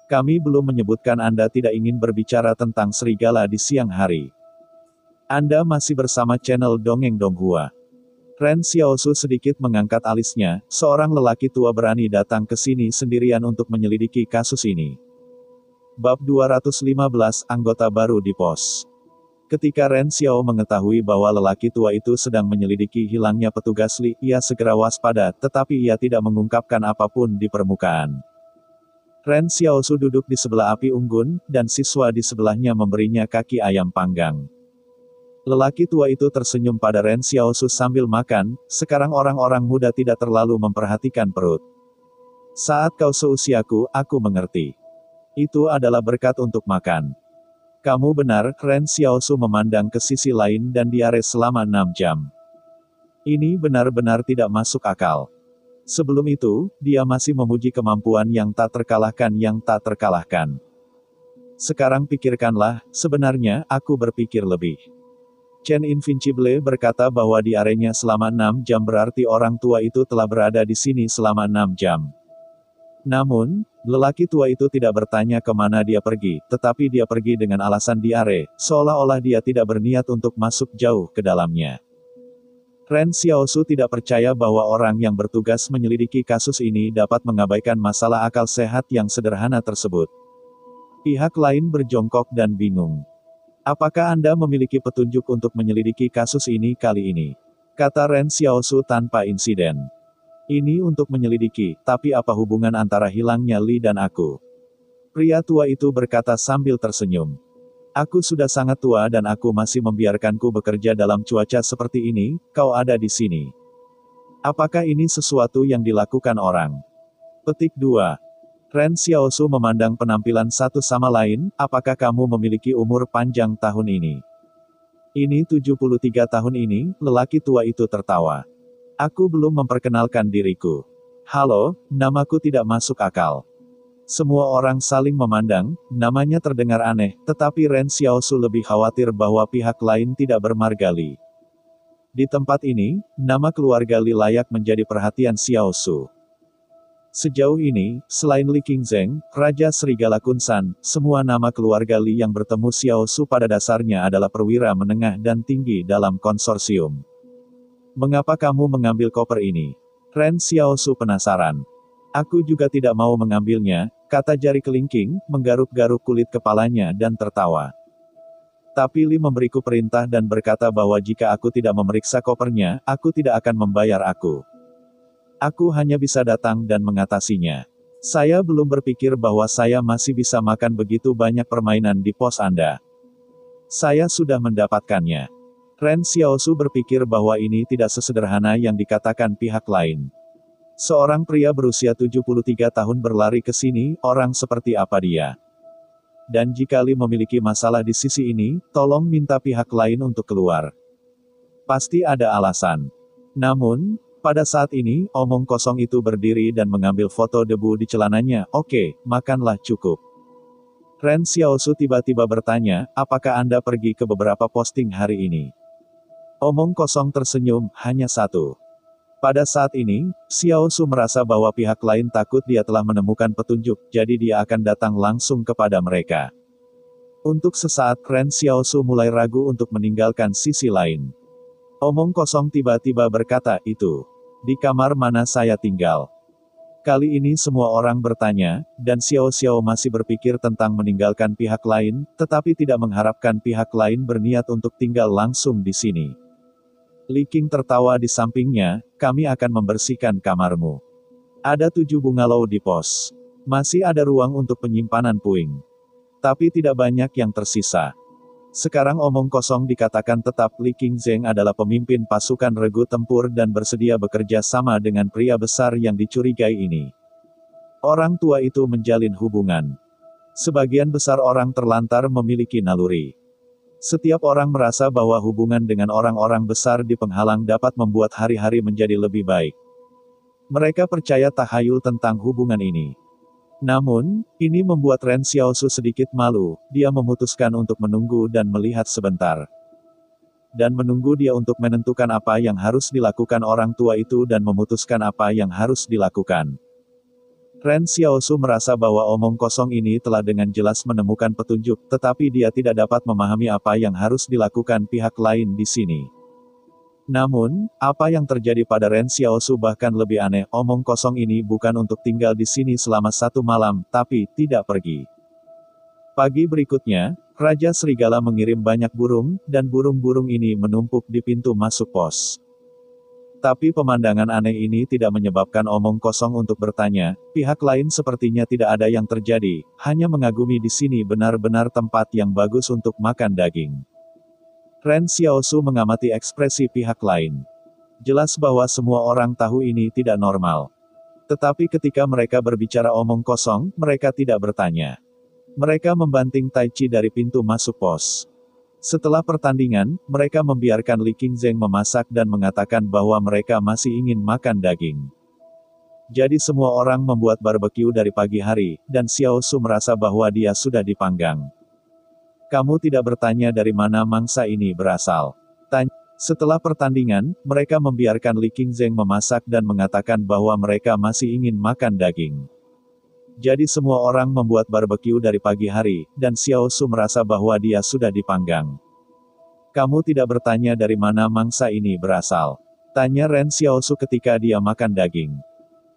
A: Kami belum menyebutkan Anda tidak ingin berbicara tentang serigala di siang hari. Anda masih bersama channel Dongeng Donghua. Ren Xiaosu sedikit mengangkat alisnya, seorang lelaki tua berani datang ke sini sendirian untuk menyelidiki kasus ini. Bab 215, anggota baru di pos. Ketika Ren Xiao mengetahui bahwa lelaki tua itu sedang menyelidiki hilangnya petugas Li, ia segera waspada, tetapi ia tidak mengungkapkan apapun di permukaan. Ren Xiaosu duduk di sebelah api unggun, dan siswa di sebelahnya memberinya kaki ayam panggang. Lelaki tua itu tersenyum pada Ren Xiaosu sambil makan, sekarang orang-orang muda tidak terlalu memperhatikan perut. Saat kau seusiaku, aku mengerti. Itu adalah berkat untuk makan. Kamu benar, Ren Xiaosu memandang ke sisi lain dan diare selama 6 jam. Ini benar-benar tidak masuk akal. Sebelum itu, dia masih memuji kemampuan yang tak terkalahkan. Sekarang pikirkanlah, sebenarnya, aku berpikir lebih. Chen Invincible berkata bahwa diarenya selama 6 jam berarti orang tua itu telah berada di sini selama 6 jam. Namun, lelaki tua itu tidak bertanya kemana dia pergi, tetapi dia pergi dengan alasan diare, seolah-olah dia tidak berniat untuk masuk jauh ke dalamnya. Ren Xiaosu tidak percaya bahwa orang yang bertugas menyelidiki kasus ini dapat mengabaikan masalah akal sehat yang sederhana tersebut. Pihak lain berjongkok dan bingung. Apakah Anda memiliki petunjuk untuk menyelidiki kasus ini kali ini? Kata Ren Xiaosu tanpa insiden. Ini untuk menyelidiki, tapi apa hubungan antara hilangnya Li dan aku? Pria tua itu berkata sambil tersenyum. Aku sudah sangat tua dan aku masih membiarkanku bekerja dalam cuaca seperti ini, kau ada di sini. Apakah ini sesuatu yang dilakukan orang? Petik 2. Ren Xiaosu memandang penampilan satu sama lain, apakah kamu memiliki umur panjang tahun ini? Ini 73 tahun ini, lelaki tua itu tertawa. Aku belum memperkenalkan diriku. Halo, namaku tidak masuk akal. Semua orang saling memandang, namanya terdengar aneh, tetapi Ren Xiaosu lebih khawatir bahwa pihak lain tidak bermarga Li. Di tempat ini, nama keluarga Li layak menjadi perhatian Xiaosu. Sejauh ini, selain Li Qingzheng, Raja Serigala Kunsan, semua nama keluarga Li yang bertemu Xiaosu pada dasarnya adalah perwira menengah dan tinggi dalam konsorsium. Mengapa kamu mengambil koper ini? Ren Xiaosu penasaran. Aku juga tidak mau mengambilnya, kata jari kelingking, menggaruk-garuk kulit kepalanya dan tertawa. Tapi Li memberiku perintah dan berkata bahwa jika aku tidak memeriksa kopernya, aku tidak akan membayar aku. Aku hanya bisa datang dan mengatasinya. Saya belum berpikir bahwa saya masih bisa makan begitu banyak permainan di pos Anda. Saya sudah mendapatkannya. Ren Xiaosu berpikir bahwa ini tidak sesederhana yang dikatakan pihak lain. Seorang pria berusia 73 tahun berlari ke sini, orang seperti apa dia? Dan jika Li memiliki masalah di sisi ini, tolong minta pihak lain untuk keluar. Pasti ada alasan. Namun, pada saat ini, omong kosong itu berdiri dan mengambil foto debu di celananya. Oke, makanlah cukup. Ren Xiaosu tiba-tiba bertanya, apakah Anda pergi ke beberapa posting hari ini? Omong kosong tersenyum, hanya satu. Pada saat ini, Xiaosu merasa bahwa pihak lain takut dia telah menemukan petunjuk, jadi dia akan datang langsung kepada mereka. Untuk sesaat, Ren Xiaosu mulai ragu untuk meninggalkan sisi lain. Omong kosong tiba-tiba berkata, itu. Di kamar mana saya tinggal? Kali ini semua orang bertanya, dan Xiao Xiao masih berpikir tentang meninggalkan pihak lain, tetapi tidak mengharapkan pihak lain berniat untuk tinggal langsung di sini. Li Qing tertawa di sampingnya, kami akan membersihkan kamarmu. Ada 7 bungalow di pos. Masih ada ruang untuk penyimpanan puing. Tapi tidak banyak yang tersisa. Sekarang omong kosong dikatakan tetap Li Qingzheng adalah pemimpin pasukan regu tempur dan bersedia bekerja sama dengan pria besar yang dicurigai ini. Orang tua itu menjalin hubungan. Sebagian besar orang terlantar memiliki naluri. Setiap orang merasa bahwa hubungan dengan orang-orang besar di penghalang dapat membuat hari-hari menjadi lebih baik. Mereka percaya tahayul tentang hubungan ini. Namun, ini membuat Ren Xiaosu sedikit malu, dia memutuskan untuk menunggu dan melihat sebentar. Dan menunggu dia untuk menentukan apa yang harus dilakukan orang tua itu dan memutuskan apa yang harus dilakukan. Ren Xiaosu merasa bahwa omong kosong ini telah dengan jelas menemukan petunjuk, tetapi dia tidak dapat memahami apa yang harus dilakukan pihak lain di sini. Namun, apa yang terjadi pada Ren Xiaosu bahkan lebih aneh, omong kosong ini bukan untuk tinggal di sini selama 1 malam, tapi tidak pergi. Pagi berikutnya, Raja Serigala mengirim banyak burung, dan burung-burung ini menumpuk di pintu masuk pos. Tapi pemandangan aneh ini tidak menyebabkan omong kosong untuk bertanya, pihak lain sepertinya tidak ada yang terjadi, hanya mengagumi di sini benar-benar tempat yang bagus untuk makan daging. Ren Xiaosu mengamati ekspresi pihak lain. Jelas bahwa semua orang tahu ini tidak normal. Tetapi ketika mereka berbicara omong kosong, mereka tidak bertanya. Mereka membanting Tai Chi dari pintu masuk pos. Setelah pertandingan, mereka membiarkan Li Qingzheng memasak dan mengatakan bahwa mereka masih ingin makan daging. Jadi semua orang membuat barbeque dari pagi hari, dan Xiao Su merasa bahwa dia sudah dipanggang. Kamu tidak bertanya dari mana mangsa ini berasal. Setelah pertandingan, mereka membiarkan Li Qingzheng memasak dan mengatakan bahwa mereka masih ingin makan daging. Jadi semua orang membuat barbeque dari pagi hari, dan Xiao Su merasa bahwa dia sudah dipanggang. Kamu tidak bertanya dari mana mangsa ini berasal. Tanya Ren Xiao Su ketika dia makan daging.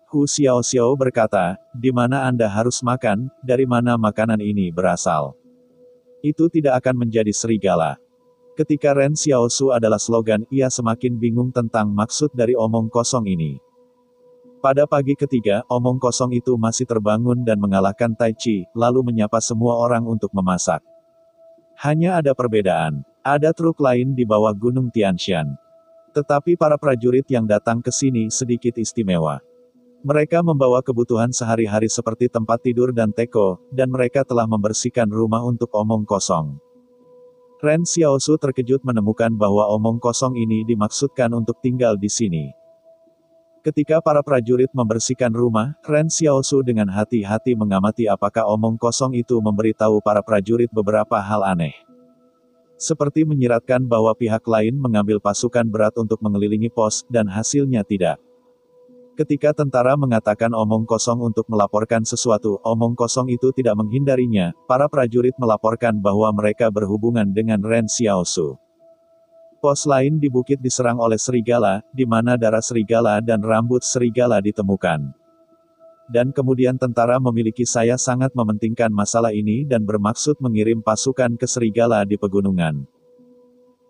A: Hu Xiao Xiao berkata, di mana Anda harus makan, dari mana makanan ini berasal. Itu tidak akan menjadi serigala. Ketika Ren Xiao Su adalah slogan, ia semakin bingung tentang maksud dari omong kosong ini. Pada pagi ketiga, omong kosong itu masih terbangun dan mengalahkan Tai Chi, lalu menyapa semua orang untuk memasak. Hanya ada perbedaan. Ada truk lain di bawah Gunung Tianshan. Tetapi para prajurit yang datang ke sini sedikit istimewa. Mereka membawa kebutuhan sehari-hari seperti tempat tidur dan teko, dan mereka telah membersihkan rumah untuk omong kosong. Ren Xiaosu terkejut menemukan bahwa omong kosong ini dimaksudkan untuk tinggal di sini. Ketika para prajurit membersihkan rumah, Ren Xiaosu dengan hati-hati mengamati apakah omong kosong itu memberitahu para prajurit beberapa hal aneh. Seperti menyiratkan bahwa pihak lain mengambil pasukan berat untuk mengelilingi pos, dan hasilnya tidak. Ketika tentara mengatakan omong kosong untuk melaporkan sesuatu, omong kosong itu tidak menghindarinya, para prajurit melaporkan bahwa mereka berhubungan dengan Ren Xiaosu. Pos lain di bukit diserang oleh serigala, di mana darah serigala dan rambut serigala ditemukan. Dan kemudian tentara memiliki saya sangat mementingkan masalah ini dan bermaksud mengirim pasukan ke serigala di pegunungan.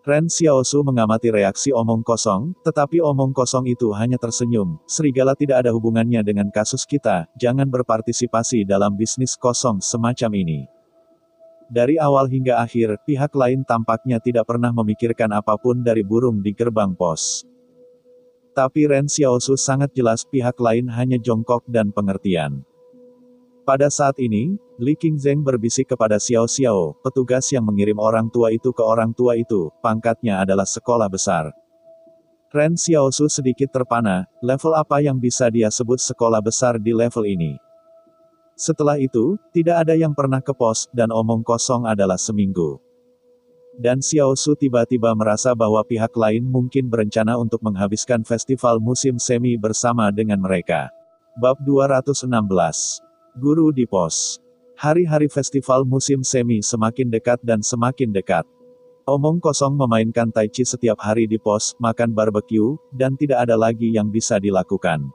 A: Ren Xiaosu mengamati reaksi omong kosong, tetapi omong kosong itu hanya tersenyum. Serigala tidak ada hubungannya dengan kasus kita, jangan berpartisipasi dalam bisnis kosong semacam ini. Dari awal hingga akhir, pihak lain tampaknya tidak pernah memikirkan apapun dari burung di gerbang pos. Tapi Ren Xiaosu sangat jelas pihak lain hanya jongkok dan pengertian. Pada saat ini, Li Qingzheng berbisik kepada Xiao Xiao, petugas yang mengirim orang tua itu ke orang tua itu, pangkatnya adalah sekolah besar. Ren Xiaosu sedikit terpana, level apa yang bisa dia sebut sekolah besar di level ini. Setelah itu, tidak ada yang pernah ke pos, dan omong kosong adalah seminggu. Dan Xiaosu tiba-tiba merasa bahwa pihak lain mungkin berencana untuk menghabiskan festival musim semi bersama dengan mereka. Bab 216. Guru di pos. Hari-hari festival musim semi semakin dekat dan semakin dekat. Omong kosong memainkan Tai Chi setiap hari di pos, makan barbeque, dan tidak ada lagi yang bisa dilakukan.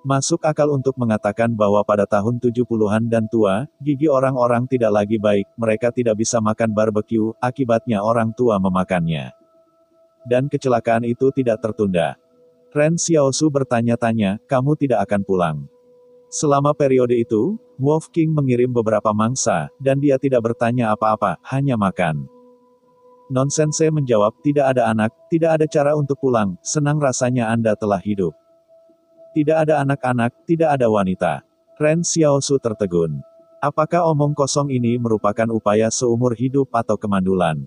A: Masuk akal untuk mengatakan bahwa pada tahun 70-an dan tua, gigi orang-orang tidak lagi baik, mereka tidak bisa makan barbeque, akibatnya orang tua memakannya. Dan kecelakaan itu tidak tertunda. Ren Xiaosu bertanya-tanya, kamu tidak akan pulang. Selama periode itu, Wolf King mengirim beberapa mangsa, dan dia tidak bertanya apa-apa, hanya makan. Non-sensei menjawab, tidak ada anak, tidak ada cara untuk pulang, senang rasanya Anda telah hidup. Tidak ada anak-anak, tidak ada wanita. Ren Xiaosu tertegun. Apakah omong kosong ini merupakan upaya seumur hidup atau kemandulan?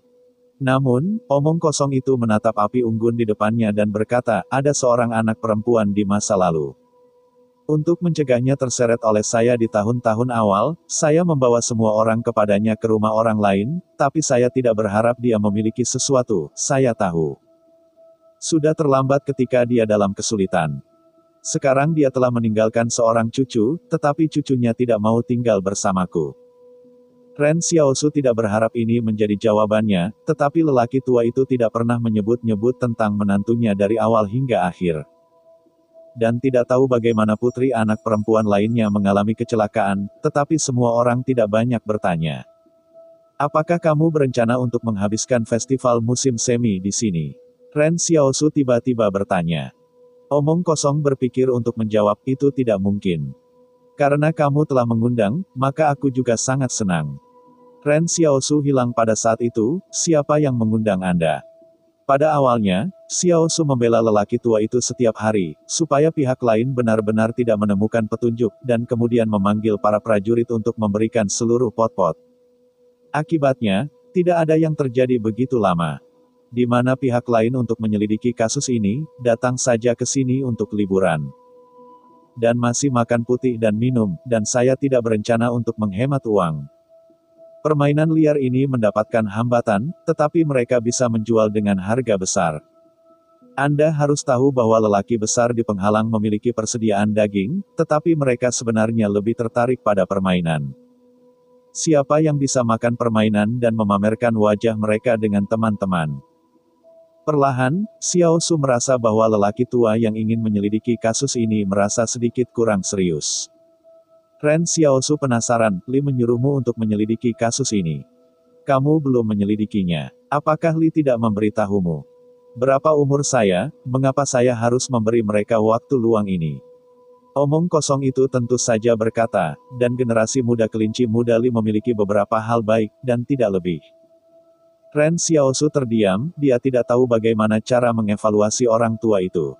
A: Namun, omong kosong itu menatap api unggun di depannya dan berkata, ada seorang anak perempuan di masa lalu. Untuk mencegahnya terseret oleh saya di tahun-tahun awal, saya membawa semua orang kepadanya ke rumah orang lain, tapi saya tidak berharap dia memiliki sesuatu, saya tahu. Sudah terlambat ketika dia dalam kesulitan. Sekarang dia telah meninggalkan seorang cucu, tetapi cucunya tidak mau tinggal bersamaku. Ren Xiaosu tidak berharap ini menjadi jawabannya, tetapi lelaki tua itu tidak pernah menyebut-nyebut tentang menantunya dari awal hingga akhir. Dan tidak tahu bagaimana putri anak perempuan lainnya mengalami kecelakaan, tetapi semua orang tidak banyak bertanya. Apakah kamu berencana untuk menghabiskan festival musim semi di sini? Ren Xiaosu tiba-tiba bertanya. Omong kosong berpikir untuk menjawab, itu tidak mungkin. Karena kamu telah mengundang, maka aku juga sangat senang. Ren Xiaosu hilang pada saat itu, siapa yang mengundang Anda? Pada awalnya, Xiao Su membela lelaki tua itu setiap hari, supaya pihak lain benar-benar tidak menemukan petunjuk, dan kemudian memanggil para prajurit untuk memberikan seluruh pot-pot. Akibatnya, tidak ada yang terjadi begitu lama. Di mana pihak lain untuk menyelidiki kasus ini, datang saja ke sini untuk liburan. Dan masih makan putih dan minum, dan saya tidak berencana untuk menghemat uang. Permainan liar ini mendapatkan hambatan, tetapi mereka bisa menjual dengan harga besar. Anda harus tahu bahwa lelaki besar di penghalang memiliki persediaan daging, tetapi mereka sebenarnya lebih tertarik pada permainan. Siapa yang bisa makan permainan dan memamerkan wajah mereka dengan teman-teman? Perlahan, Xiao Su merasa bahwa lelaki tua yang ingin menyelidiki kasus ini merasa sedikit kurang serius. Ren Xiao Su penasaran, Li menyuruhmu untuk menyelidiki kasus ini. Kamu belum menyelidikinya. Apakah Li tidak memberitahumu? Berapa umur saya, mengapa saya harus memberi mereka waktu luang ini? Omong kosong itu tentu saja berkata, dan generasi muda kelinci muda Li memiliki beberapa hal baik, dan tidak lebih. Ren Xiao Su terdiam, dia tidak tahu bagaimana cara mengevaluasi orang tua itu.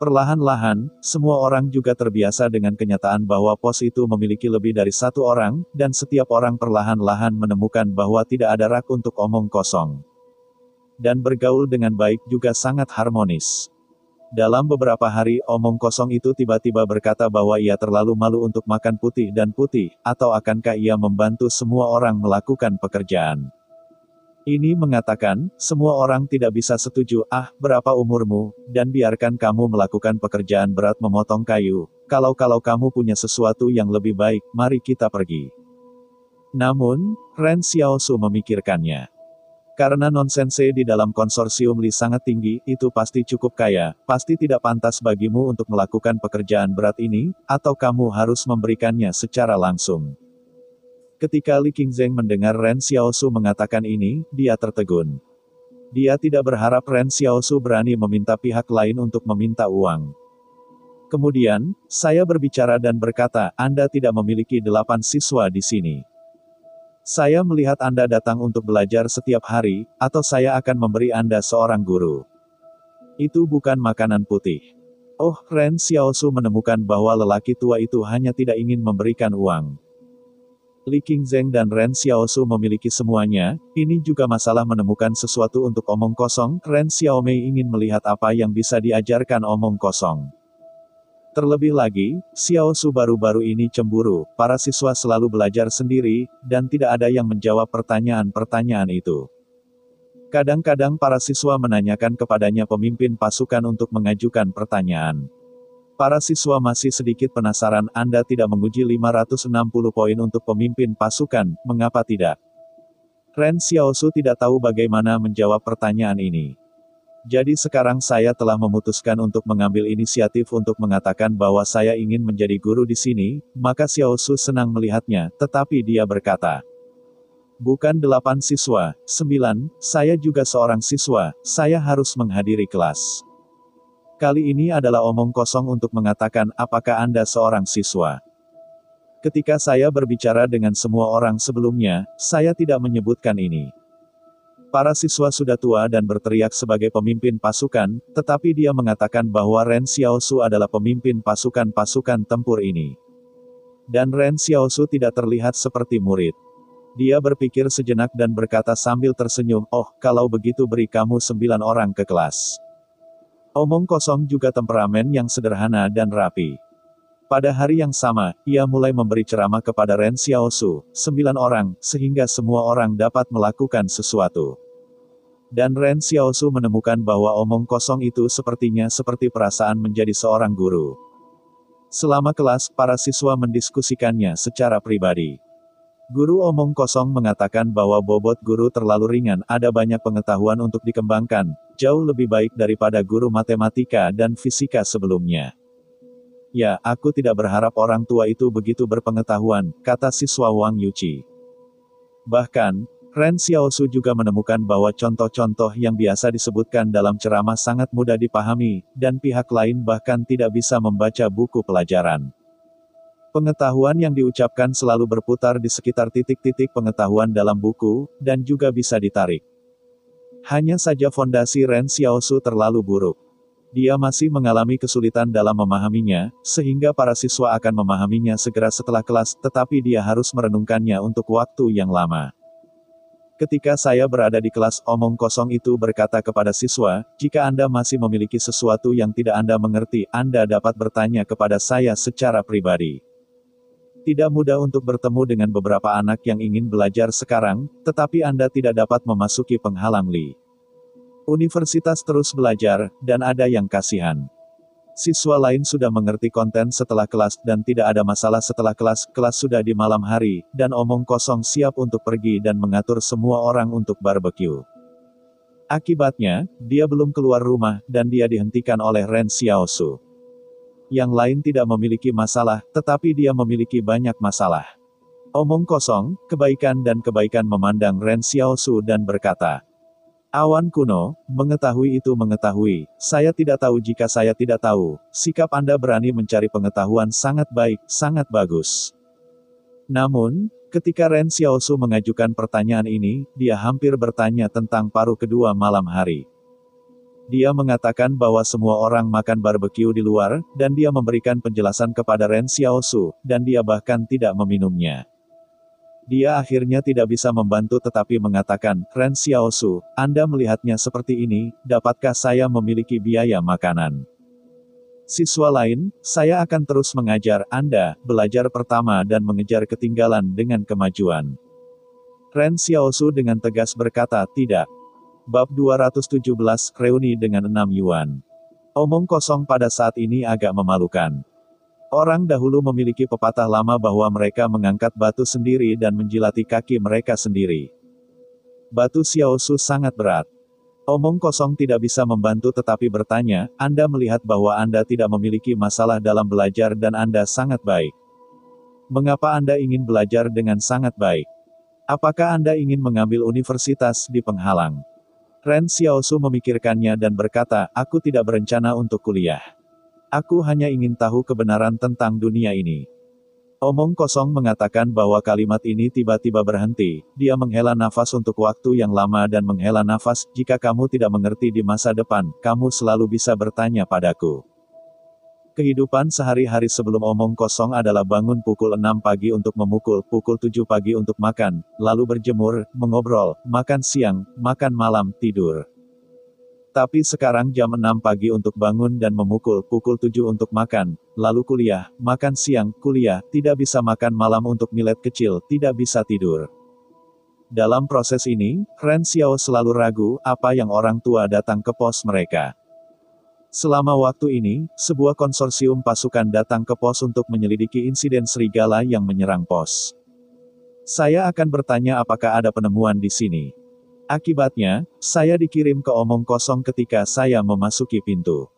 A: Perlahan-lahan, semua orang juga terbiasa dengan kenyataan bahwa pos itu memiliki lebih dari satu orang, dan setiap orang perlahan-lahan menemukan bahwa tidak ada rak untuk omong kosong. Dan bergaul dengan baik juga sangat harmonis. Dalam beberapa hari, omong kosong itu tiba-tiba berkata bahwa ia terlalu malu untuk makan putih dan putih, atau akankah ia membantu semua orang melakukan pekerjaan. Ini mengatakan, semua orang tidak bisa setuju, berapa umurmu, dan biarkan kamu melakukan pekerjaan berat memotong kayu, kalau kamu punya sesuatu yang lebih baik, mari kita pergi. Namun, Ren Xiao Su memikirkannya. Karena nonsensei di dalam konsorsium Li sangat tinggi, itu pasti cukup kaya, pasti tidak pantas bagimu untuk melakukan pekerjaan berat ini, atau kamu harus memberikannya secara langsung. Ketika Li Qingzheng mendengar Ren Xiao Su mengatakan ini, dia tertegun. Dia tidak berharap Ren Xiao Su berani meminta pihak lain untuk meminta uang. Kemudian, saya berbicara dan berkata, Anda tidak memiliki 8 siswa di sini. Saya melihat Anda datang untuk belajar setiap hari, atau saya akan memberi Anda seorang guru. Itu bukan makanan putih. Oh, Ren Xiao Su menemukan bahwa lelaki tua itu hanya tidak ingin memberikan uang. Li Qingzheng dan Ren Xiao Su memiliki semuanya, ini juga masalah menemukan sesuatu untuk omong kosong, Ren Xiaomei ingin melihat apa yang bisa diajarkan omong kosong. Terlebih lagi, Xiao Su baru-baru ini cemburu, para siswa selalu belajar sendiri, dan tidak ada yang menjawab pertanyaan-pertanyaan itu. Kadang-kadang para siswa menanyakan kepadanya pemimpin pasukan untuk mengajukan pertanyaan. Para siswa masih sedikit penasaran, Anda tidak menguji 560 poin untuk pemimpin pasukan, mengapa tidak? Ren Xiao Su tidak tahu bagaimana menjawab pertanyaan ini. Jadi sekarang saya telah memutuskan untuk mengambil inisiatif untuk mengatakan bahwa saya ingin menjadi guru di sini, maka Xiao Su senang melihatnya, tetapi dia berkata, bukan 8 siswa, 9, saya juga seorang siswa, saya harus menghadiri kelas. Kali ini adalah omong kosong untuk mengatakan apakah Anda seorang siswa. Ketika saya berbicara dengan semua orang sebelumnya, saya tidak menyebutkan ini. Para siswa sudah tua dan berteriak sebagai pemimpin pasukan, tetapi dia mengatakan bahwa Ren Xiao Su adalah pemimpin pasukan tempur ini. Dan Ren Xiao Su tidak terlihat seperti murid. Dia berpikir sejenak dan berkata sambil tersenyum, oh, kalau begitu beri kamu 9 orang ke kelas. Omong kosong juga temperamen yang sederhana dan rapi. Pada hari yang sama, ia mulai memberi ceramah kepada Ren Xiao Su, 9 orang, sehingga semua orang dapat melakukan sesuatu. Dan Ren Xiao Su menemukan bahwa omong kosong itu sepertinya seperti perasaan menjadi seorang guru. Selama kelas, para siswa mendiskusikannya secara pribadi. Guru omong kosong mengatakan bahwa bobot guru terlalu ringan, ada banyak pengetahuan untuk dikembangkan, jauh lebih baik daripada guru matematika dan fisika sebelumnya. Ya, aku tidak berharap orang tua itu begitu berpengetahuan, kata siswa Wang Yuqi. Bahkan, Ren Xiao Su juga menemukan bahwa contoh-contoh yang biasa disebutkan dalam ceramah sangat mudah dipahami, dan pihak lain bahkan tidak bisa membaca buku pelajaran. Pengetahuan yang diucapkan selalu berputar di sekitar titik-titik pengetahuan dalam buku, dan juga bisa ditarik. Hanya saja fondasi Ren Xiaosu terlalu buruk. Dia masih mengalami kesulitan dalam memahaminya, sehingga para siswa akan memahaminya segera setelah kelas, tetapi dia harus merenungkannya untuk waktu yang lama. Ketika saya berada di kelas, omong kosong itu berkata kepada siswa, jika Anda masih memiliki sesuatu yang tidak Anda mengerti, Anda dapat bertanya kepada saya secara pribadi. Tidak mudah untuk bertemu dengan beberapa anak yang ingin belajar sekarang, tetapi Anda tidak dapat memasuki penghalang Li. Universitas terus belajar, dan ada yang kasihan. Siswa lain sudah mengerti konten setelah kelas, dan tidak ada masalah setelah kelas. Kelas sudah di malam hari, dan omong kosong siap untuk pergi dan mengatur semua orang untuk barbeque. Akibatnya, dia belum keluar rumah, dan dia dihentikan oleh Ren Xiaosu. Yang lain tidak memiliki masalah, tetapi dia memiliki banyak masalah. Omong kosong, kebaikan dan kebaikan memandang Ren Xiaosu dan berkata, Awan kuno, mengetahui itu mengetahui, saya tidak tahu jika saya tidak tahu, sikap Anda berani mencari pengetahuan sangat baik, sangat bagus. Namun, ketika Ren Xiaosu mengajukan pertanyaan ini, dia hampir bertanya tentang paruh kedua malam hari. Dia mengatakan bahwa semua orang makan barbeque di luar, dan dia memberikan penjelasan kepada Ren Xiaosu, dan dia bahkan tidak meminumnya. Dia akhirnya tidak bisa membantu tetapi mengatakan, Ren Xiaosu, Anda melihatnya seperti ini, dapatkah saya memiliki biaya makanan? Siswa lain, saya akan terus mengajar Anda, belajar pertama dan mengejar ketinggalan dengan kemajuan. Ren Xiaosu dengan tegas berkata, tidak. Bab 217, reuni dengan 6 Yuan. Omong kosong pada saat ini agak memalukan. Orang dahulu memiliki pepatah lama bahwa mereka mengangkat batu sendiri dan menjilati kaki mereka sendiri. Batu Xiaosu sangat berat. Omong kosong tidak bisa membantu tetapi bertanya, Anda melihat bahwa Anda tidak memiliki masalah dalam belajar dan Anda sangat baik. Mengapa Anda ingin belajar dengan sangat baik? Apakah Anda ingin mengambil universitas di penghalang? Ren Xiaosu memikirkannya dan berkata, aku tidak berencana untuk kuliah. Aku hanya ingin tahu kebenaran tentang dunia ini. Omong kosong mengatakan bahwa kalimat ini tiba-tiba berhenti, dia menghela nafas untuk waktu yang lama dan menghela nafas, jika kamu tidak mengerti di masa depan, kamu selalu bisa bertanya padaku. Kehidupan sehari-hari sebelum omong kosong adalah bangun pukul 6 pagi untuk memukul, pukul 7 pagi untuk makan, lalu berjemur, mengobrol, makan siang, makan malam, tidur. Tapi sekarang jam 6 pagi untuk bangun dan memukul, pukul 7 untuk makan, lalu kuliah, makan siang, kuliah, tidak bisa makan malam untuk milet kecil, tidak bisa tidur. Dalam proses ini, Ren Xiao selalu ragu, apa yang orang tua datang ke pos mereka. Selama waktu ini, sebuah konsorsium pasukan datang ke pos untuk menyelidiki insiden serigala yang menyerang pos. Saya akan bertanya apakah ada penemuan di sini. Akibatnya, saya dikirim ke omong kosong ketika saya memasuki pintu.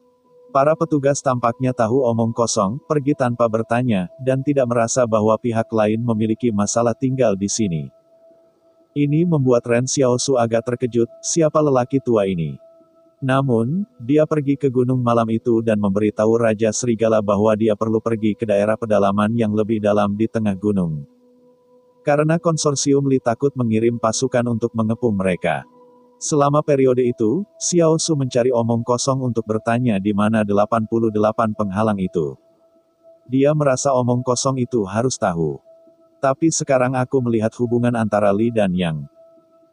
A: Para petugas tampaknya tahu omong kosong, pergi tanpa bertanya, dan tidak merasa bahwa pihak lain memiliki masalah tinggal di sini. Ini membuat Ren Xiaosu agak terkejut, siapa lelaki tua ini? Namun, dia pergi ke gunung malam itu dan memberitahu Raja Serigala bahwa dia perlu pergi ke daerah pedalaman yang lebih dalam di tengah gunung. Karena konsorsium Li takut mengirim pasukan untuk mengepung mereka. Selama periode itu, Xiaosu mencari omong kosong untuk bertanya di mana 88 penghalang itu. Dia merasa omong kosong itu harus tahu. Tapi sekarang aku melihat hubungan antara Li dan Yang.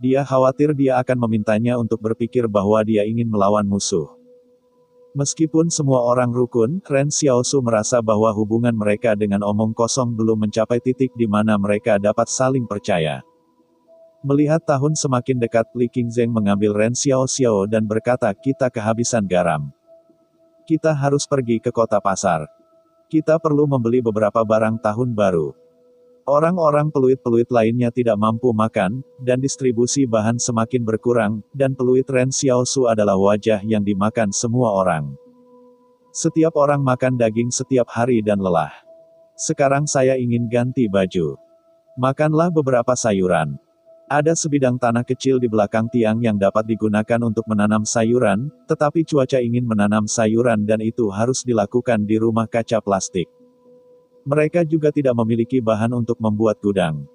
A: Dia khawatir dia akan memintanya untuk berpikir bahwa dia ingin melawan musuh. Meskipun semua orang rukun, Ren Xiaosu merasa bahwa hubungan mereka dengan omong kosong belum mencapai titik di mana mereka dapat saling percaya. Melihat tahun semakin dekat, Li Qingzheng mengambil Ren Xiaoxiao dan berkata, kita kehabisan garam. Kita harus pergi ke kota pasar. Kita perlu membeli beberapa barang tahun baru. Orang-orang peluit-peluit lainnya tidak mampu makan, dan distribusi bahan semakin berkurang, dan peluit Ren Xiaosu adalah wajah yang dimakan semua orang. Setiap orang makan daging setiap hari dan lelah. Sekarang saya ingin ganti baju. Makanlah beberapa sayuran. Ada sebidang tanah kecil di belakang tiang yang dapat digunakan untuk menanam sayuran, tetapi cuaca ingin menanam sayuran dan itu harus dilakukan di rumah kaca plastik. Mereka juga tidak memiliki bahan untuk membuat gudang.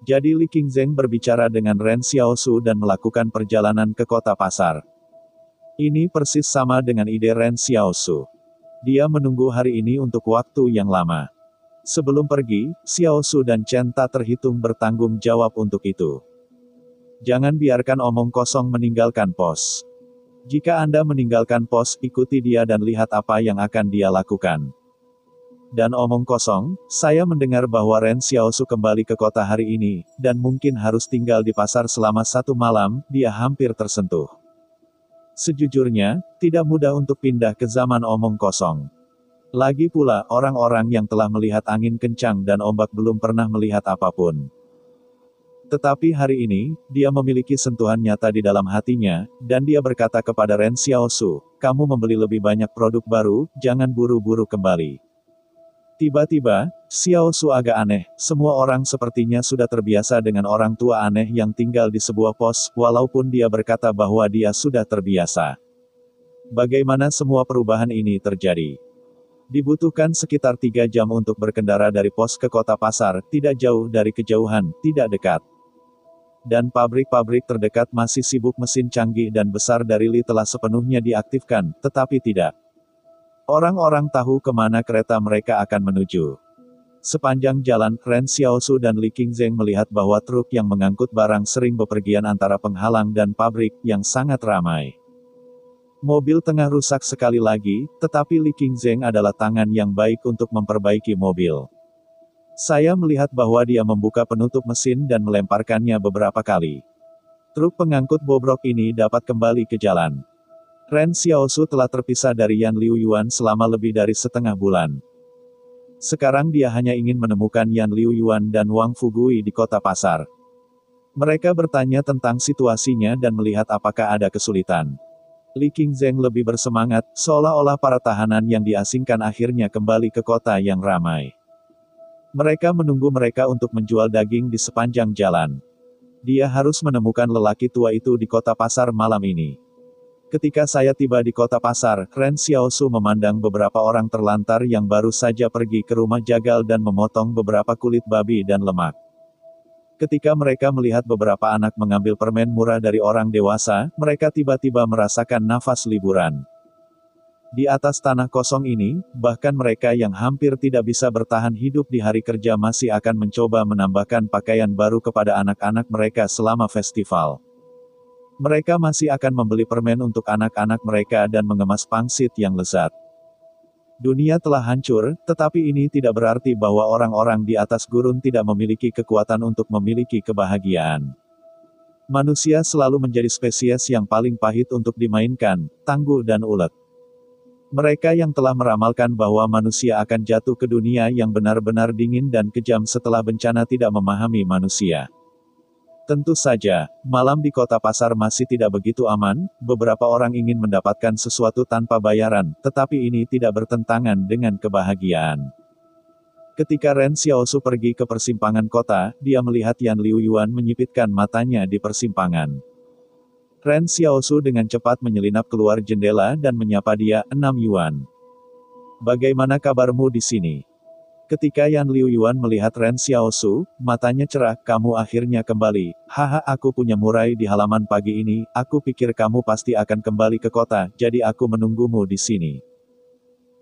A: Jadi Li Qingzeng berbicara dengan Ren Xiaosu dan melakukan perjalanan ke kota pasar. Ini persis sama dengan ide Ren Xiaosu. Dia menunggu hari ini untuk waktu yang lama. Sebelum pergi, Xiaosu dan Chen tak terhitung bertanggung jawab untuk itu. Jangan biarkan omong kosong meninggalkan pos. Jika Anda meninggalkan pos, ikuti dia dan lihat apa yang akan dia lakukan. Dan omong kosong, saya mendengar bahwa Ren Xiaosu kembali ke kota hari ini, dan mungkin harus tinggal di pasar selama 1 malam, dia hampir tersentuh. Sejujurnya, tidak mudah untuk pindah ke zaman omong kosong. Lagi pula, orang-orang yang telah melihat angin kencang dan ombak belum pernah melihat apapun. Tetapi hari ini, dia memiliki sentuhan nyata di dalam hatinya, dan dia berkata kepada Ren Xiaosu, kamu membeli lebih banyak produk baru, jangan buru-buru kembali. Tiba-tiba, Xiaosu agak aneh, semua orang sepertinya sudah terbiasa dengan orang tua aneh yang tinggal di sebuah pos, walaupun dia berkata bahwa dia sudah terbiasa. Bagaimana semua perubahan ini terjadi? Dibutuhkan sekitar 3 jam untuk berkendara dari pos ke kota pasar, tidak jauh dari kejauhan, tidak dekat. Dan pabrik-pabrik terdekat masih sibuk, mesin canggih dan besar dari Li telah sepenuhnya diaktifkan, tetapi tidak. Orang-orang tahu kemana kereta mereka akan menuju. Sepanjang jalan, Ren Xiaosu dan Li Qingzeng melihat bahwa truk yang mengangkut barang sering bepergian antara penghalang dan pabrik, yang sangat ramai. Mobil tengah rusak sekali lagi, tetapi Li Qingzeng adalah tangan yang baik untuk memperbaiki mobil. Saya melihat bahwa dia membuka penutup mesin dan melemparkannya beberapa kali. Truk pengangkut bobrok ini dapat kembali ke jalan. Ren Xiaosu telah terpisah dari Yan Liuyuan selama lebih dari setengah bulan. Sekarang dia hanya ingin menemukan Yan Liuyuan dan Wang Fugui di kota pasar. Mereka bertanya tentang situasinya dan melihat apakah ada kesulitan. Li Qingzeng lebih bersemangat, seolah-olah para tahanan yang diasingkan akhirnya kembali ke kota yang ramai. Mereka menunggu mereka untuk menjual daging di sepanjang jalan. Dia harus menemukan lelaki tua itu di kota pasar malam ini. Ketika saya tiba di kota pasar, Ren Xiaosu memandang beberapa orang terlantar yang baru saja pergi ke rumah jagal dan memotong beberapa kulit babi dan lemak. Ketika mereka melihat beberapa anak mengambil permen murah dari orang dewasa, mereka tiba-tiba merasakan nafas liburan. Di atas tanah kosong ini, bahkan mereka yang hampir tidak bisa bertahan hidup di hari kerja masih akan mencoba menambahkan pakaian baru kepada anak-anak mereka selama festival. Mereka masih akan membeli permen untuk anak-anak mereka dan mengemas pangsit yang lezat. Dunia telah hancur, tetapi ini tidak berarti bahwa orang-orang di atas gurun tidak memiliki kekuatan untuk memiliki kebahagiaan. Manusia selalu menjadi spesies yang paling pahit untuk dimainkan, tangguh dan ulet. Mereka yang telah meramalkan bahwa manusia akan jatuh ke dunia yang benar-benar dingin dan kejam setelah bencana tidak memahami manusia. Tentu saja, malam di kota pasar masih tidak begitu aman, beberapa orang ingin mendapatkan sesuatu tanpa bayaran, tetapi ini tidak bertentangan dengan kebahagiaan. Ketika Ren Xiaosu pergi ke persimpangan kota, dia melihat Yan Liuyuan menyipitkan matanya di persimpangan. Ren Xiaosu dengan cepat menyelinap keluar jendela dan menyapa dia, 6 Yuan. Bagaimana kabarmu di sini? Ketika Yan Liuyuan melihat Ren Xiaosu, matanya cerah, kamu akhirnya kembali. Haha, aku punya murai di halaman pagi ini, aku pikir kamu pasti akan kembali ke kota, jadi aku menunggumu di sini.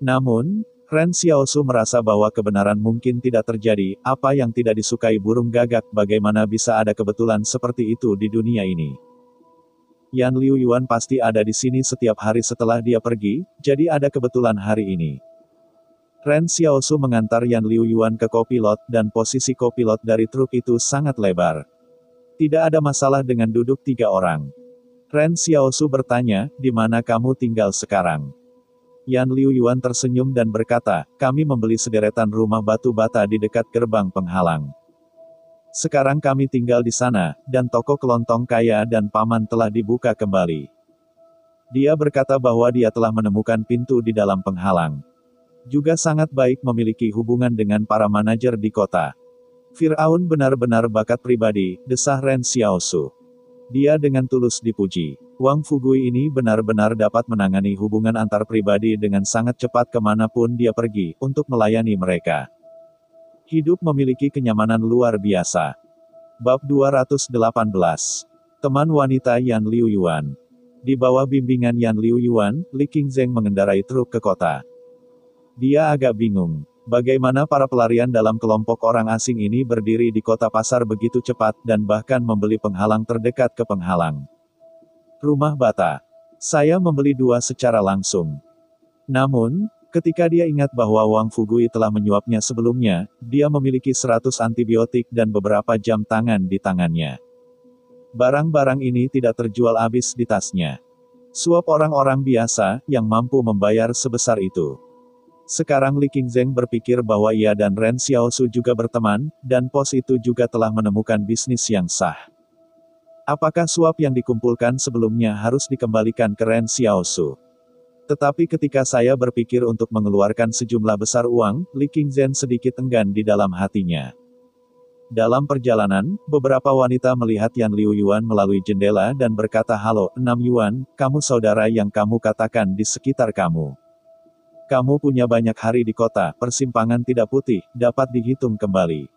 A: Namun, Ren Xiaosu merasa bahwa kebenaran mungkin tidak terjadi, apa yang tidak disukai burung gagak, bagaimana bisa ada kebetulan seperti itu di dunia ini. Yan Liuyuan pasti ada di sini setiap hari setelah dia pergi, jadi ada kebetulan hari ini. Ren Xiaosu mengantar Yan Liuyuan ke kopilot, dan posisi kopilot dari truk itu sangat lebar. Tidak ada masalah dengan duduk 3 orang. Ren Xiaosu bertanya, di mana kamu tinggal sekarang? Yan Liuyuan tersenyum dan berkata, kami membeli sederetan rumah batu bata di dekat gerbang penghalang. Sekarang kami tinggal di sana, dan toko kelontong kaya dan paman telah dibuka kembali. Dia berkata bahwa dia telah menemukan pintu di dalam penghalang. Juga sangat baik memiliki hubungan dengan para manajer di kota. Firaun benar-benar bakat pribadi, desah Ren Xiaosu. Dia dengan tulus dipuji. Wang Fugui ini benar-benar dapat menangani hubungan antar pribadi dengan sangat cepat kemanapun dia pergi, untuk melayani mereka. Hidup memiliki kenyamanan luar biasa. Bab 218. Teman wanita Yan Liu Yuan. Di bawah bimbingan Yan Liu Yuan, Li Qingzeng mengendarai truk ke kota. Dia agak bingung. Bagaimana para pelarian dalam kelompok orang asing ini berdiri di kota pasar begitu cepat dan bahkan membeli penghalang terdekat ke penghalang. Rumah bata. Saya membeli 2 secara langsung. Namun, ketika dia ingat bahwa Wang Fugui telah menyuapnya sebelumnya, dia memiliki 100 antibiotik dan beberapa jam tangan di tangannya. Barang-barang ini tidak terjual habis di tasnya. Suap orang-orang biasa, yang mampu membayar sebesar itu. Sekarang Li Qingzeng berpikir bahwa ia dan Ren Xiaosu juga berteman, dan pos itu juga telah menemukan bisnis yang sah. Apakah suap yang dikumpulkan sebelumnya harus dikembalikan ke Ren Xiaosu? Tetapi ketika saya berpikir untuk mengeluarkan sejumlah besar uang, Li Qingzeng sedikit enggan di dalam hatinya. Dalam perjalanan, beberapa wanita melihat Yan Liu Yuan melalui jendela dan berkata, "Halo, 6 Yuan, kamu saudara yang kamu katakan di sekitar kamu. Kamu punya banyak hari di kota, persimpangan tidak putih, dapat dihitung kembali.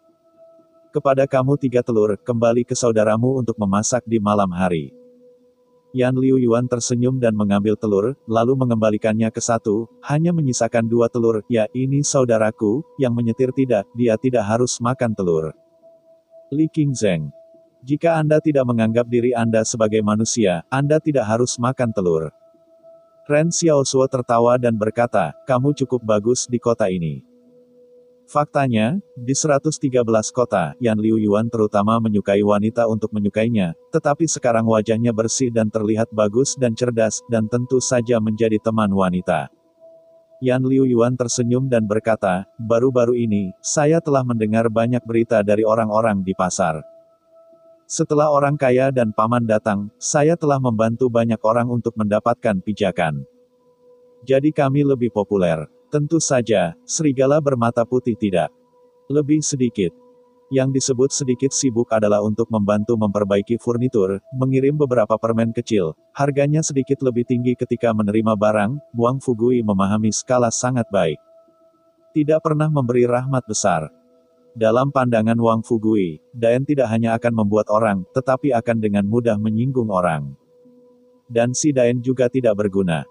A: Kepada kamu 3 telur, kembali ke saudaramu untuk memasak di malam hari." Yan Liu Yuan tersenyum dan mengambil telur, lalu mengembalikannya ke 1, hanya menyisakan 2 telur. "Ya, ini saudaraku, yang menyetir tidak, dia tidak harus makan telur." Li Qingzeng. Jika Anda tidak menganggap diri Anda sebagai manusia, Anda tidak harus makan telur. Ren Xiaosuo tertawa dan berkata, "Kamu cukup bagus di kota ini." Faktanya, di 113 kota, Yan Liu Yuan terutama menyukai wanita untuk menyukainya, tetapi sekarang wajahnya bersih dan terlihat bagus dan cerdas, dan tentu saja menjadi teman wanita. Yan Liu Yuan tersenyum dan berkata, "Baru-baru ini, saya telah mendengar banyak berita dari orang-orang di pasar. Setelah orang kaya dan paman datang, saya telah membantu banyak orang untuk mendapatkan pijakan. Jadi kami lebih populer. Tentu saja, serigala bermata putih tidak. Lebih sedikit. Yang disebut sedikit sibuk adalah untuk membantu memperbaiki furnitur, mengirim beberapa permen kecil. Harganya sedikit lebih tinggi ketika menerima barang. Wang Fugui memahami skala sangat baik. Tidak pernah memberi rahmat besar. Dalam pandangan Wang Fugui, Daen tidak hanya akan membuat orang, tetapi akan dengan mudah menyinggung orang. Dan si Daen juga tidak berguna.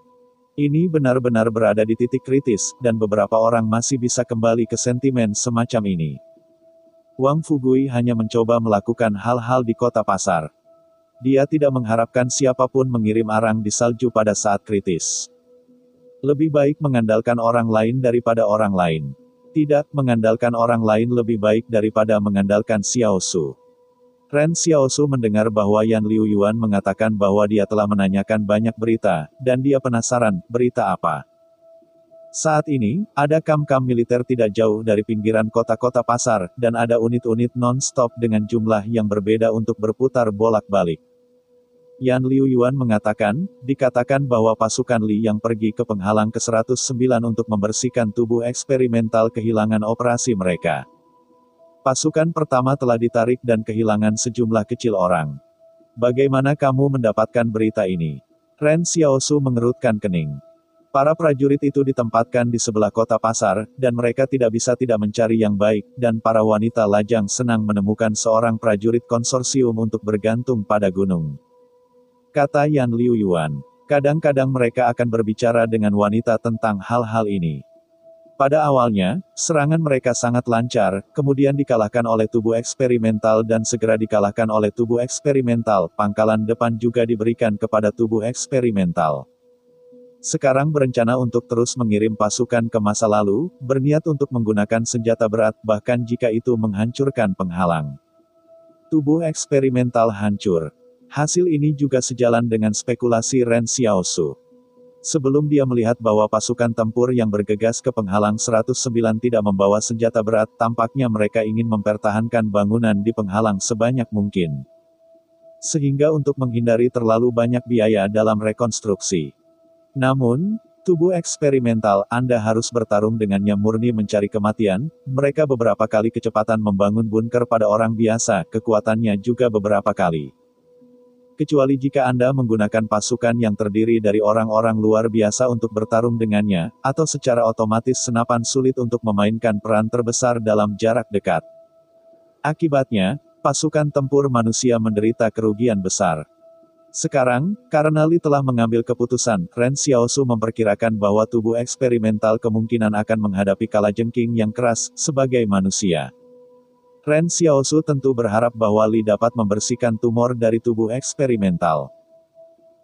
A: Ini benar-benar berada di titik kritis, dan beberapa orang masih bisa kembali ke sentimen semacam ini. Wang Fugui hanya mencoba melakukan hal-hal di kota pasar. Dia tidak mengharapkan siapapun mengirim arang di salju pada saat kritis. Lebih baik mengandalkan orang lain daripada orang lain. Tidak, mengandalkan orang lain lebih baik daripada mengandalkan Xiaosu. Ren Xiaosu mendengar bahwa Yan Liu Yuan mengatakan bahwa dia telah menanyakan banyak berita, dan dia penasaran, berita apa? Saat ini, ada kamp-kamp militer tidak jauh dari pinggiran kota-kota pasar, dan ada unit-unit non-stop dengan jumlah yang berbeda untuk berputar bolak-balik. Yan Liu Yuan mengatakan, dikatakan bahwa pasukan Li yang pergi ke penghalang ke-109 untuk membersihkan tubuh eksperimental kehilangan operasi mereka. Pasukan pertama telah ditarik dan kehilangan sejumlah kecil orang. Bagaimana kamu mendapatkan berita ini? Ren Xiaosu mengerutkan kening. Para prajurit itu ditempatkan di sebelah kota pasar, dan mereka tidak bisa tidak mencari yang baik, dan para wanita lajang senang menemukan seorang prajurit konsorsium untuk bergantung pada gunung. Kata Yan Liu Yuan. Kadang-kadang mereka akan berbicara dengan wanita tentang hal-hal ini. Pada awalnya, serangan mereka sangat lancar, kemudian dikalahkan oleh tubuh eksperimental dan segera dikalahkan oleh tubuh eksperimental. Pangkalan depan juga diberikan kepada tubuh eksperimental. Sekarang berencana untuk terus mengirim pasukan ke masa lalu, berniat untuk menggunakan senjata berat, bahkan jika itu menghancurkan penghalang. Tubuh eksperimental hancur. Hasil ini juga sejalan dengan spekulasi Ren Xiaosu. Sebelum dia melihat bahwa pasukan tempur yang bergegas ke penghalang 109 tidak membawa senjata berat, tampaknya mereka ingin mempertahankan bangunan di penghalang sebanyak mungkin. Sehingga untuk menghindari terlalu banyak biaya dalam rekonstruksi. Namun, tubuh eksperimental, Anda harus bertarung dengannya murni mencari kematian. Mereka beberapa kali kecepatan membangun bunker pada orang biasa, kekuatannya juga beberapa kali. Kecuali jika Anda menggunakan pasukan yang terdiri dari orang-orang luar biasa untuk bertarung dengannya, atau secara otomatis senapan sulit untuk memainkan peran terbesar dalam jarak dekat. Akibatnya, pasukan tempur manusia menderita kerugian besar. Sekarang, karena Li telah mengambil keputusan, Ren Xiaosu memperkirakan bahwa tubuh eksperimental kemungkinan akan menghadapi kalajengking yang keras, sebagai manusia. Ren Xiaosu tentu berharap bahwa Li dapat membersihkan tumor dari tubuh eksperimental.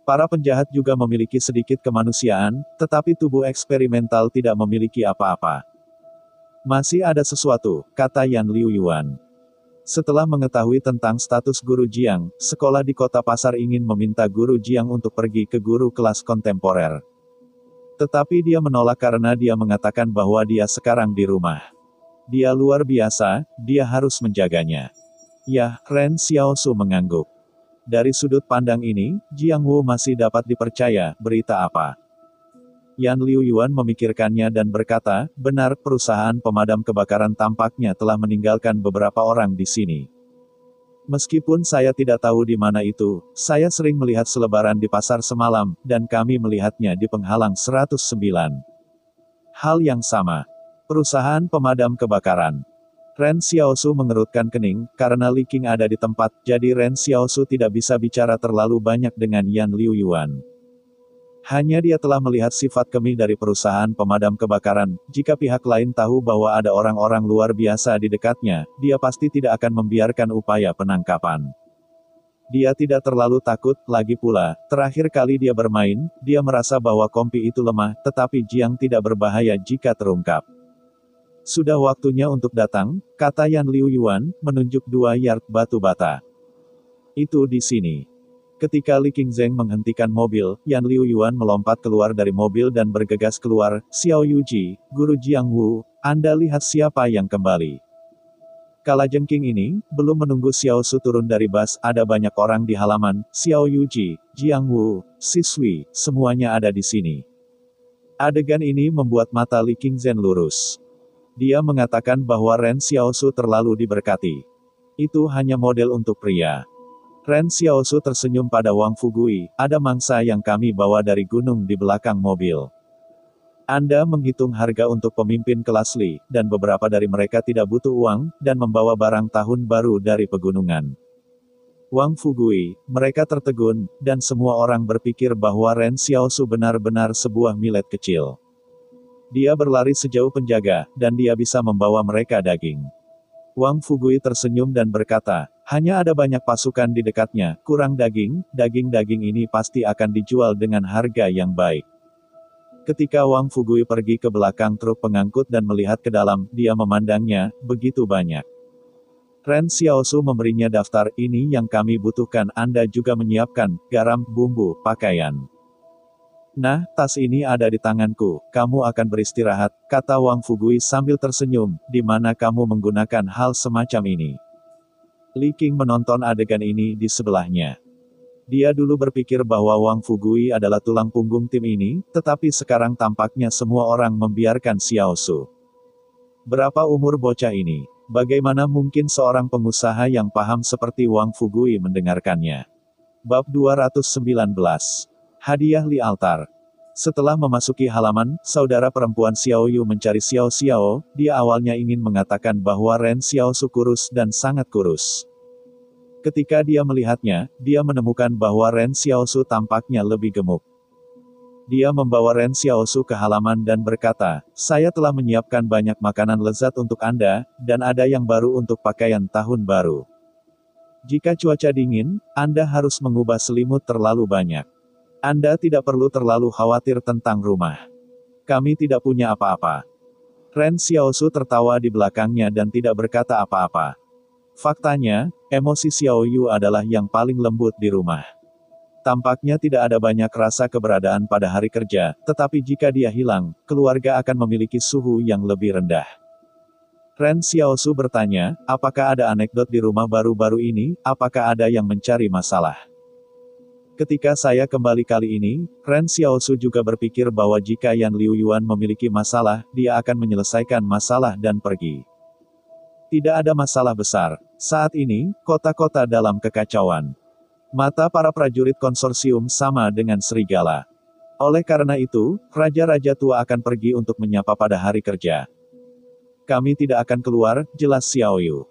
A: Para penjahat juga memiliki sedikit kemanusiaan, tetapi tubuh eksperimental tidak memiliki apa-apa. Masih ada sesuatu, kata Yan Liu Yuan. Setelah mengetahui tentang status Guru Jiang, sekolah di kota pasar ingin meminta Guru Jiang untuk pergi ke guru kelas kontemporer. Tetapi dia menolak karena dia mengatakan bahwa dia sekarang di rumah. Dia luar biasa, dia harus menjaganya. Yah, Ren Xiaosu mengangguk. Dari sudut pandang ini, Jiang Wu masih dapat dipercaya, berita apa? Yan Liu Yuan memikirkannya dan berkata, benar, perusahaan pemadam kebakaran tampaknya telah meninggalkan beberapa orang di sini. Meskipun saya tidak tahu di mana itu, saya sering melihat selebaran di pasar semalam, dan kami melihatnya di penghalang 109. Hal yang sama. Perusahaan pemadam kebakaran. Ren Xiaosu mengerutkan kening, karena Li Qing ada di tempat, jadi Ren Xiaosu tidak bisa bicara terlalu banyak dengan Yan Liu Yuan. Hanya dia telah melihat sifat kemih dari perusahaan pemadam kebakaran, jika pihak lain tahu bahwa ada orang-orang luar biasa di dekatnya, dia pasti tidak akan membiarkan upaya penangkapan. Dia tidak terlalu takut, lagi pula, terakhir kali dia bermain, dia merasa bahwa kompi itu lemah, tetapi Jiang tidak berbahaya jika terungkap. Sudah waktunya untuk datang, kata Yan Liu Yuan, menunjuk 2 yard batu bata. Itu di sini. Ketika Li Qingzheng menghentikan mobil, Yan Liu Yuan melompat keluar dari mobil dan bergegas keluar, Xiao Yuji, Guru Jiang Wu, Anda lihat siapa yang kembali. Kalajengking ini, belum menunggu Xiao Su turun dari bus, ada banyak orang di halaman, Xiao Yuji, Jiang Wu, siswi, semuanya ada di sini. Adegan ini membuat mata Li Qingzhen lurus. Dia mengatakan bahwa Ren Xiaosu terlalu diberkati. Itu hanya model untuk pria. Ren Xiaosu tersenyum pada Wang Fugui, ada mangsa yang kami bawa dari gunung di belakang mobil. Anda menghitung harga untuk pemimpin kelas Li, dan beberapa dari mereka tidak butuh uang, dan membawa barang tahun baru dari pegunungan. Wang Fugui, mereka tertegun, dan semua orang berpikir bahwa Ren Xiaosu benar-benar sebuah milet kecil. Dia berlari sejauh penjaga, dan dia bisa membawa mereka daging. Wang Fugui tersenyum dan berkata, hanya ada banyak pasukan di dekatnya, kurang daging, daging-daging ini pasti akan dijual dengan harga yang baik. Ketika Wang Fugui pergi ke belakang truk pengangkut dan melihat ke dalam, dia memandangnya, begitu banyak. Ren Xiaosu memberinya daftar, ini yang kami butuhkan, Anda juga menyiapkan, garam, bumbu, pakaian. Nah, tas ini ada di tanganku, kamu akan beristirahat, kata Wang Fugui sambil tersenyum, di mana kamu menggunakan hal semacam ini. Li Qing menonton adegan ini di sebelahnya. Dia dulu berpikir bahwa Wang Fugui adalah tulang punggung tim ini, tetapi sekarang tampaknya semua orang membiarkan Xiao Su. Berapa umur bocah ini? Bagaimana mungkin seorang pengusaha yang paham seperti Wang Fugui mendengarkannya? Bab 219. Hadiah Li Altar. Setelah memasuki halaman, saudara perempuan Xiao Yu mencari Xiao Xiao, dia awalnya ingin mengatakan bahwa Ren Xiao Su kurus dan sangat kurus. Ketika dia melihatnya, dia menemukan bahwa Ren Xiao Su tampaknya lebih gemuk. Dia membawa Ren Xiao Su ke halaman dan berkata, saya telah menyiapkan banyak makanan lezat untuk Anda, dan ada yang baru untuk pakaian tahun baru. Jika cuaca dingin, Anda harus mengubah selimut terlalu banyak. Anda tidak perlu terlalu khawatir tentang rumah. Kami tidak punya apa-apa. Ren Xiao Su tertawa di belakangnya dan tidak berkata apa-apa. Faktanya, emosi Xiao Yu adalah yang paling lembut di rumah. Tampaknya tidak ada banyak rasa keberadaan pada hari kerja, tetapi jika dia hilang, keluarga akan memiliki suhu yang lebih rendah. Ren Xiao Su bertanya, apakah ada anekdot di rumah baru-baru ini, apakah ada yang mencari masalah? Ketika saya kembali kali ini, Ren Xiao Su juga berpikir bahwa jika Yan Liu Yuan memiliki masalah, dia akan menyelesaikan masalah dan pergi. Tidak ada masalah besar. Saat ini, kota-kota dalam kekacauan. Mata para prajurit konsorsium sama dengan serigala. Oleh karena itu, raja-raja tua akan pergi untuk menyapa pada hari kerja. Kami tidak akan keluar, jelas Xiao Yu.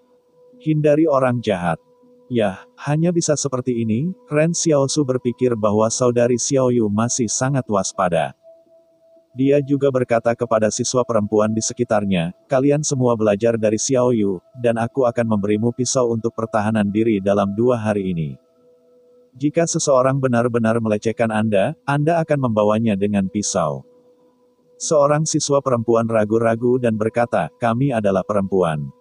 A: Hindari orang jahat. Yah, hanya bisa seperti ini, Ren Xiaosu berpikir bahwa saudari Xiaoyu masih sangat waspada. Dia juga berkata kepada siswa perempuan di sekitarnya, kalian semua belajar dari Xiaoyu, dan aku akan memberimu pisau untuk pertahanan diri dalam 2 hari ini. Jika seseorang benar-benar melecehkan Anda akan membawanya dengan pisau. Seorang siswa perempuan ragu-ragu dan berkata, kami adalah perempuan.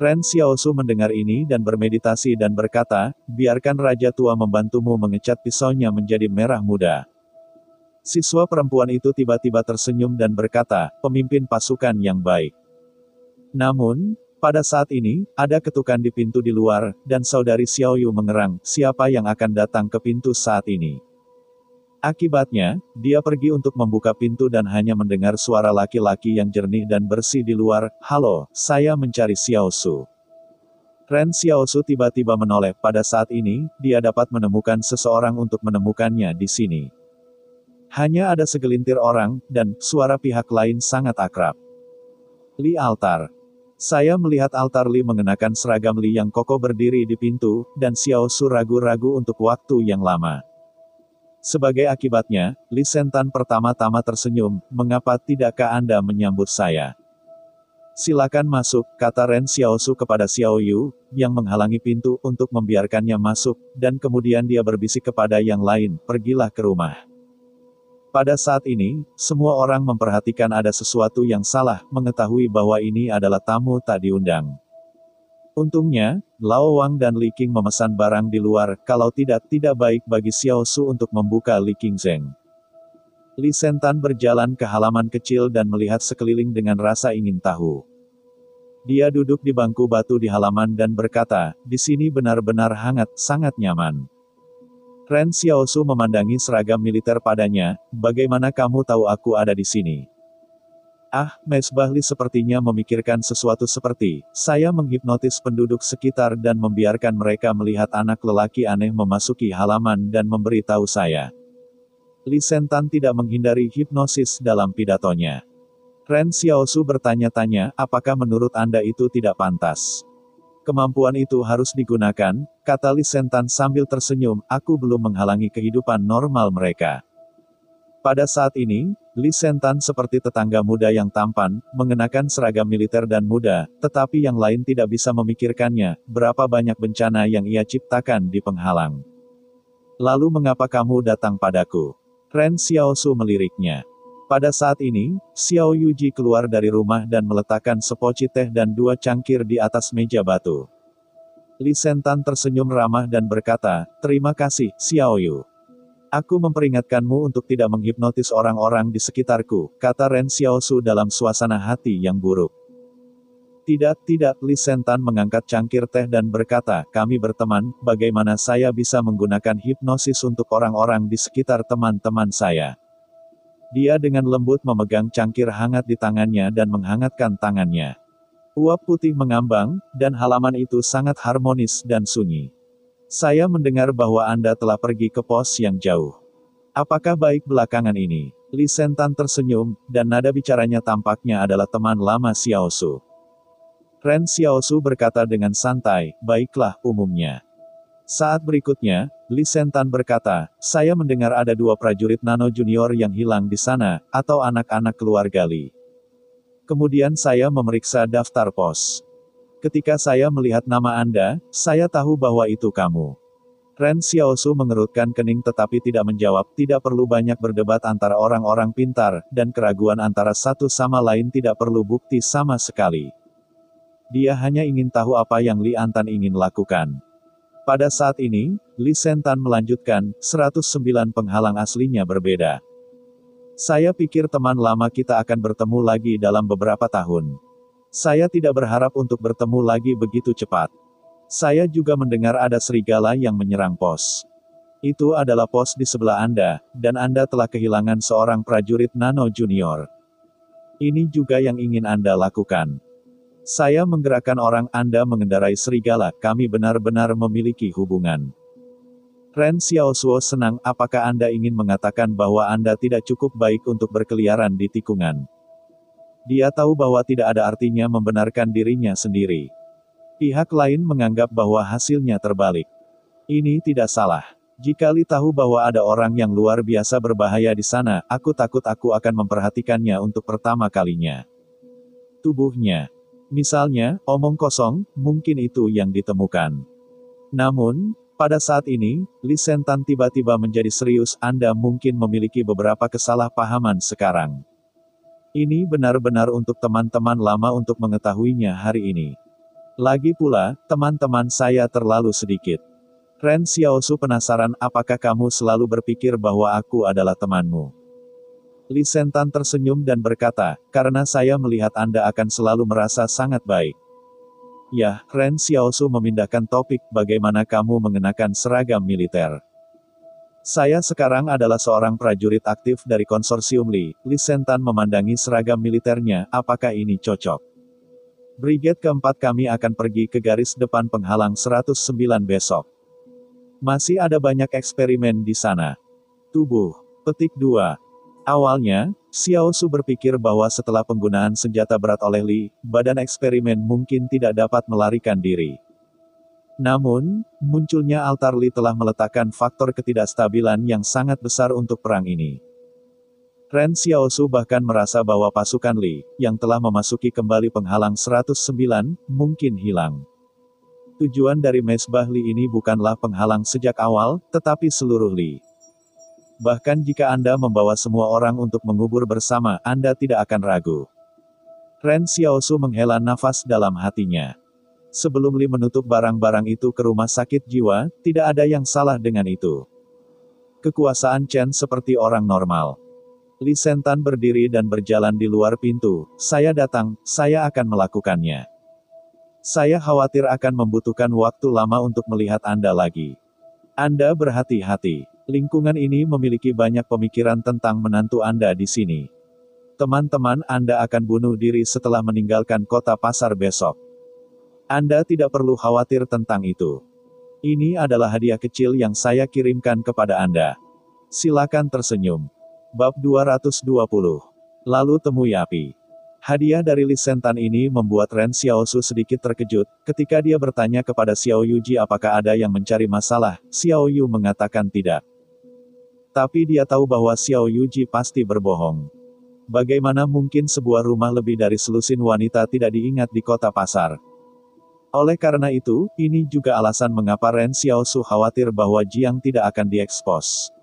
A: Ren Xiaosu mendengar ini dan bermeditasi dan berkata, biarkan Raja Tua membantumu mengecat pisaunya menjadi merah muda. Siswa perempuan itu tiba-tiba tersenyum dan berkata, pemimpin pasukan yang baik. Namun, pada saat ini, ada ketukan di pintu di luar, dan saudari Xiaoyu mengerang, siapa yang akan datang ke pintu saat ini. Akibatnya, dia pergi untuk membuka pintu dan hanya mendengar suara laki-laki yang jernih dan bersih di luar, halo, saya mencari Xiaosu. Ren Xiaosu tiba-tiba menoleh, pada saat ini, dia dapat menemukan seseorang untuk menemukannya di sini. Hanya ada segelintir orang, dan suara pihak lain sangat akrab. Li altar. Saya melihat altar Li mengenakan seragam Li yang kokoh berdiri di pintu, dan Xiaosu ragu-ragu untuk waktu yang lama. Sebagai akibatnya, Li Sentan pertama-tama tersenyum, mengapa tidakkah Anda menyambut saya? Silakan masuk, kata Ren Xiaosu kepada Xiaoyu, yang menghalangi pintu untuk membiarkannya masuk, dan kemudian dia berbisik kepada yang lain, pergilah ke rumah. Pada saat ini, semua orang memperhatikan ada sesuatu yang salah, mengetahui bahwa ini adalah tamu tak diundang. Untungnya, Lao Wang dan Li Qing memesan barang di luar, kalau tidak baik bagi Xiaosu untuk membuka Li Qingzheng. Li Sentan berjalan ke halaman kecil dan melihat sekeliling dengan rasa ingin tahu. Dia duduk di bangku batu di halaman dan berkata, di sini benar-benar hangat, sangat nyaman. Ren Xiaosu memandangi seragam militer padanya, bagaimana kamu tahu aku ada di sini? Ah, Mesbah Li sepertinya memikirkan sesuatu seperti, saya menghipnotis penduduk sekitar dan membiarkan mereka melihat anak lelaki aneh memasuki halaman dan memberitahu saya. Li Sentan tidak menghindari hipnosis dalam pidatonya. Ren Xiaosu bertanya-tanya, apakah menurut Anda itu tidak pantas? Kemampuan itu harus digunakan, kata Li Sentan sambil tersenyum, aku belum menghalangi kehidupan normal mereka. Pada saat ini, Li Sentan seperti tetangga muda yang tampan, mengenakan seragam militer dan muda, tetapi yang lain tidak bisa memikirkannya, berapa banyak bencana yang ia ciptakan di penghalang. Lalu mengapa kamu datang padaku? Ren Xiaosu meliriknya. Pada saat ini, Xiao Yuji keluar dari rumah dan meletakkan sepoci teh dan 2 cangkir di atas meja batu. Li Sentan tersenyum ramah dan berkata, terima kasih, Xiao Yu. Aku memperingatkanmu untuk tidak menghipnotis orang-orang di sekitarku, kata Ren Xiaosu dalam suasana hati yang buruk. Tidak, Li Sentan mengangkat cangkir teh dan berkata, kami berteman, bagaimana saya bisa menggunakan hipnosis untuk orang-orang di sekitar teman-teman saya? Dia dengan lembut memegang cangkir hangat di tangannya dan menghangatkan tangannya. Uap putih mengambang, dan halaman itu sangat harmonis dan sunyi. Saya mendengar bahwa Anda telah pergi ke pos yang jauh. Apakah baik belakangan ini? Li Sentan tersenyum, dan nada bicaranya tampaknya adalah teman lama Xiaosu. Ren Xiaosu berkata dengan santai, baiklah, umumnya. Saat berikutnya, Li Sentan berkata, saya mendengar ada 2 prajurit Nano Junior yang hilang di sana, atau anak-anak keluarga Li. Kemudian saya memeriksa daftar pos. Ketika saya melihat nama Anda, saya tahu bahwa itu kamu. Ren Xiaosu mengerutkan kening tetapi tidak menjawab, tidak perlu banyak berdebat antara orang-orang pintar, dan keraguan antara satu sama lain tidak perlu bukti sama sekali. Dia hanya ingin tahu apa yang Li Antan ingin lakukan. Pada saat ini, Li Sentan melanjutkan, 109 penghalang aslinya berbeda. Saya pikir teman lama kita akan bertemu lagi dalam beberapa tahun. Saya tidak berharap untuk bertemu lagi begitu cepat. Saya juga mendengar ada serigala yang menyerang pos. Itu adalah pos di sebelah Anda, dan Anda telah kehilangan seorang prajurit Nano Junior. Ini juga yang ingin Anda lakukan. Saya menggerakkan orang, Anda mengendarai serigala, kami benar-benar memiliki hubungan. Ren Xiaosu senang, apakah Anda ingin mengatakan bahwa Anda tidak cukup baik untuk berkeliaran di tikungan? Dia tahu bahwa tidak ada artinya membenarkan dirinya sendiri. Pihak lain menganggap bahwa hasilnya terbalik. Ini tidak salah. Jika Li tahu bahwa ada orang yang luar biasa berbahaya di sana, aku takut aku akan memperhatikannya untuk pertama kalinya. Tubuhnya. Misalnya, omong kosong, mungkin itu yang ditemukan. Namun, pada saat ini, Li Sentan tiba-tiba menjadi serius. Anda mungkin memiliki beberapa kesalahpahaman sekarang. Ini benar-benar untuk teman-teman lama untuk mengetahuinya hari ini. Lagi pula, teman-teman saya terlalu sedikit. Ren Xiaosu penasaran, apakah kamu selalu berpikir bahwa aku adalah temanmu? Li Sentan tersenyum dan berkata, karena saya melihat Anda akan selalu merasa sangat baik. Ya, Ren Xiaosu memindahkan topik, bagaimana kamu mengenakan seragam militer? Saya sekarang adalah seorang prajurit aktif dari konsorsium Li. Li Sentan memandangi seragam militernya, apakah ini cocok? Brigade keempat kami akan pergi ke garis depan penghalang 109 besok. Masih ada banyak eksperimen di sana. Tubuh. Petik 2. Awalnya, Xiaosu berpikir bahwa setelah penggunaan senjata berat oleh Li, badan eksperimen mungkin tidak dapat melarikan diri. Namun, munculnya altar Li telah meletakkan faktor ketidakstabilan yang sangat besar untuk perang ini. Ren Xiaosu bahkan merasa bahwa pasukan Li, yang telah memasuki kembali penghalang 109, mungkin hilang. Tujuan dari mesbah Li ini bukanlah penghalang sejak awal, tetapi seluruh Li. Bahkan jika Anda membawa semua orang untuk mengubur bersama, Anda tidak akan ragu. Ren Xiaosu menghela nafas dalam hatinya. Sebelum Li menutup barang-barang itu ke rumah sakit jiwa, tidak ada yang salah dengan itu. Kekuasaan Chen seperti orang normal. Li Sentan berdiri dan berjalan di luar pintu. Saya datang, saya akan melakukannya. Saya khawatir akan membutuhkan waktu lama untuk melihat Anda lagi. Anda berhati-hati. Lingkungan ini memiliki banyak pemikiran tentang menantu Anda di sini. Teman-teman Anda akan bunuh diri setelah meninggalkan kota pasar besok. Anda tidak perlu khawatir tentang itu. Ini adalah hadiah kecil yang saya kirimkan kepada Anda. Silakan tersenyum. Bab 220. Lalu temui api. Hadiah dari Li Sentan ini membuat Ren Xiaosu sedikit terkejut. Ketika dia bertanya kepada Xiao Yuji apakah ada yang mencari masalah, Xiao Yu mengatakan tidak. Tapi dia tahu bahwa Xiao Yuji pasti berbohong. Bagaimana mungkin sebuah rumah lebih dari selusin wanita tidak diingat di kota pasar? Oleh karena itu, ini juga alasan mengapa Ren Xiaosu khawatir bahwa Jiang tidak akan diekspos.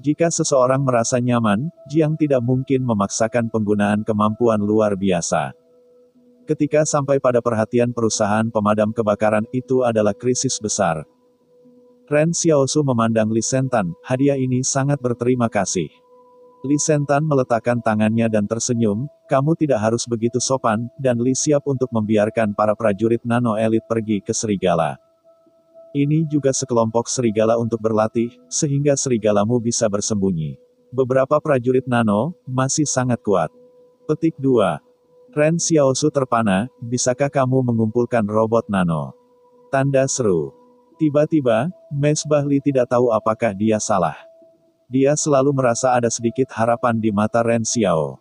A: Jika seseorang merasa nyaman, Jiang tidak mungkin memaksakan penggunaan kemampuan luar biasa. Ketika sampai pada perhatian perusahaan pemadam kebakaran, itu adalah krisis besar. Ren Xiaosu memandang Li Sentan, hadiah ini sangat berterima kasih. Li Sentan meletakkan tangannya dan tersenyum, kamu tidak harus begitu sopan, dan Li siap untuk membiarkan para prajurit nano elit pergi ke serigala. Ini juga sekelompok serigala untuk berlatih, sehingga serigalamu bisa bersembunyi. Beberapa prajurit nano, masih sangat kuat. Petik 2. Ren Xiaosu terpana, bisakah kamu mengumpulkan robot nano? Tanda seru. Tiba-tiba, mesbah Li tidak tahu apakah dia salah. Dia selalu merasa ada sedikit harapan di mata Ren Xiao.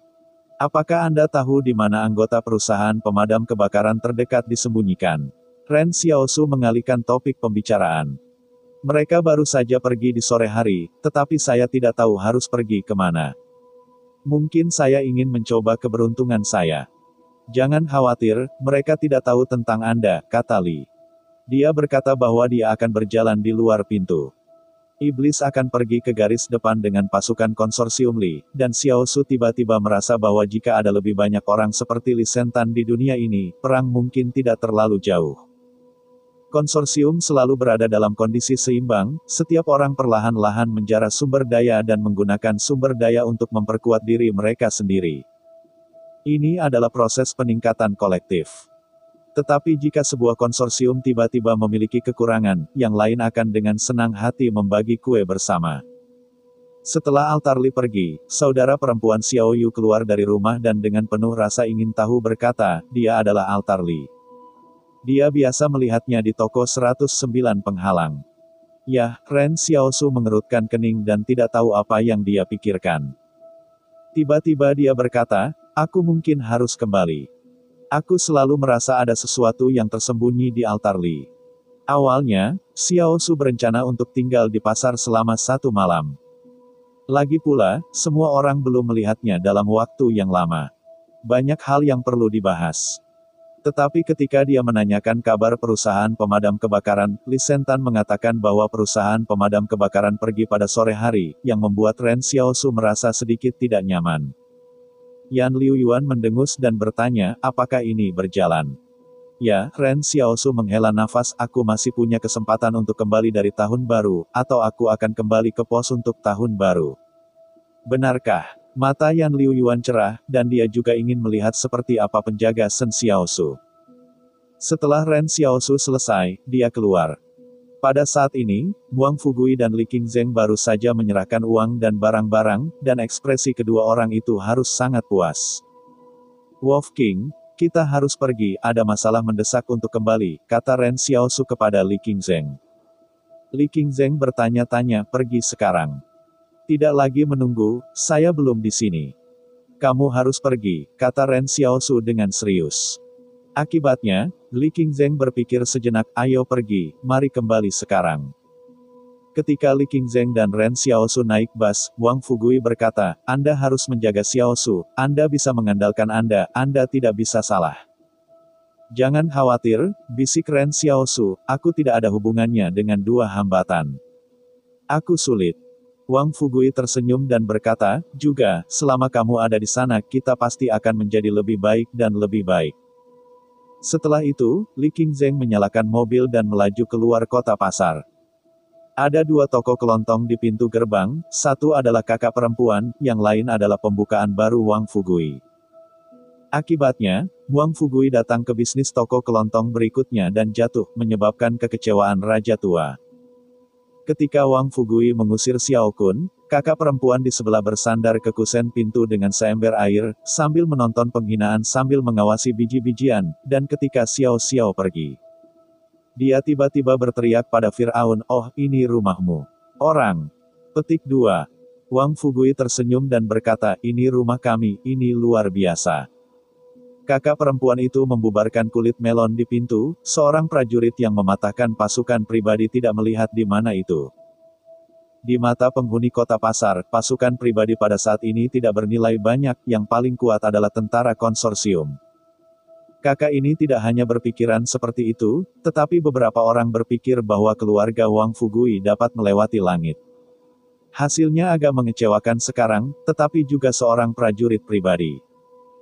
A: Apakah Anda tahu di mana anggota perusahaan pemadam kebakaran terdekat disembunyikan? Ren Xiaosu mengalihkan topik pembicaraan. Mereka baru saja pergi di sore hari, tetapi saya tidak tahu harus pergi kemana. Mungkin saya ingin mencoba keberuntungan saya. Jangan khawatir, mereka tidak tahu tentang Anda, kata Li. Dia berkata bahwa dia akan berjalan di luar pintu. Iblis akan pergi ke garis depan dengan pasukan konsorsium Li, dan Xiaosu tiba-tiba merasa bahwa jika ada lebih banyak orang seperti Li Sentan di dunia ini, perang mungkin tidak terlalu jauh. Konsorsium selalu berada dalam kondisi seimbang, setiap orang perlahan-lahan menjarah sumber daya dan menggunakan sumber daya untuk memperkuat diri mereka sendiri. Ini adalah proses peningkatan kolektif. Tetapi jika sebuah konsorsium tiba-tiba memiliki kekurangan, yang lain akan dengan senang hati membagi kue bersama. Setelah altar Li pergi, saudara perempuan Xiao Yu keluar dari rumah dan dengan penuh rasa ingin tahu berkata, dia adalah altar Li. Dia biasa melihatnya di toko 109 penghalang. Yah, Ren Xiaosu mengerutkan kening dan tidak tahu apa yang dia pikirkan. Tiba-tiba dia berkata, aku mungkin harus kembali. Aku selalu merasa ada sesuatu yang tersembunyi di altar Li. Awalnya, Xiao Su berencana untuk tinggal di pasar selama 1 malam. Lagi pula, semua orang belum melihatnya dalam waktu yang lama. Banyak hal yang perlu dibahas. Tetapi ketika dia menanyakan kabar perusahaan pemadam kebakaran, Li Sentan mengatakan bahwa perusahaan pemadam kebakaran pergi pada sore hari, yang membuat Ren Xiaosu merasa sedikit tidak nyaman. Yan Liuyuan mendengus dan bertanya, apakah ini berjalan? Ya, Ren Xiaosu menghela nafas, aku masih punya kesempatan untuk kembali dari tahun baru, atau aku akan kembali ke pos untuk tahun baru. Benarkah? Mata Yan Liuyuan cerah, dan dia juga ingin melihat seperti apa penjaga Shen Xiaosu. Setelah Ren Xiaosu selesai, dia keluar. Pada saat ini, Wang Fugui dan Li Qingzheng baru saja menyerahkan uang dan barang-barang, dan ekspresi kedua orang itu harus sangat puas. Wolf King, kita harus pergi, ada masalah mendesak untuk kembali, kata Ren Xiaosu kepada Li Qingzheng. Li Qingzheng bertanya-tanya, pergi sekarang. Tidak lagi menunggu, saya belum di sini. Kamu harus pergi, kata Ren Xiaosu dengan serius. Akibatnya, Li Qingzheng berpikir sejenak, ayo pergi, mari kembali sekarang. Ketika Li Qingzheng dan Ren Xiaosu naik bus, Wang Fugui berkata, Anda harus menjaga Xiaosu, Anda bisa mengandalkan Anda tidak bisa salah. Jangan khawatir, bisik Ren Xiaosu, aku tidak ada hubungannya dengan dua hambatan. Aku sulit. Wang Fugui tersenyum dan berkata, juga, selama kamu ada di sana, kita pasti akan menjadi lebih baik dan lebih baik. Setelah itu, Li Qingzheng menyalakan mobil dan melaju keluar kota pasar. Ada 2 toko kelontong di pintu gerbang, satu adalah kakak perempuan, yang lain adalah pembukaan baru Wang Fugui. Akibatnya, Wang Fugui datang ke bisnis toko kelontong berikutnya dan jatuh, menyebabkan kekecewaan Raja Tua. Ketika Wang Fugui mengusir Xiao Kun, kakak perempuan di sebelah bersandar ke kusen pintu dengan seember air, sambil menonton penghinaan sambil mengawasi biji-bijian, dan ketika Xiao Xiao pergi, dia tiba-tiba berteriak pada Fir'aun, oh, ini rumahmu. Orang. Petik 2. Wang Fugui tersenyum dan berkata, ini rumah kami, ini luar biasa. Kakak perempuan itu membubarkan kulit melon di pintu, seorang prajurit yang mematahkan pasukan pribadi tidak melihat di mana itu. Di mata penghuni kota pasar, pasukan pribadi pada saat ini tidak bernilai banyak, yang paling kuat adalah tentara konsorsium. Kakak ini tidak hanya berpikiran seperti itu, tetapi beberapa orang berpikir bahwa keluarga Wang Fugui dapat melewati langit. Hasilnya agak mengecewakan sekarang, tetapi juga seorang prajurit pribadi.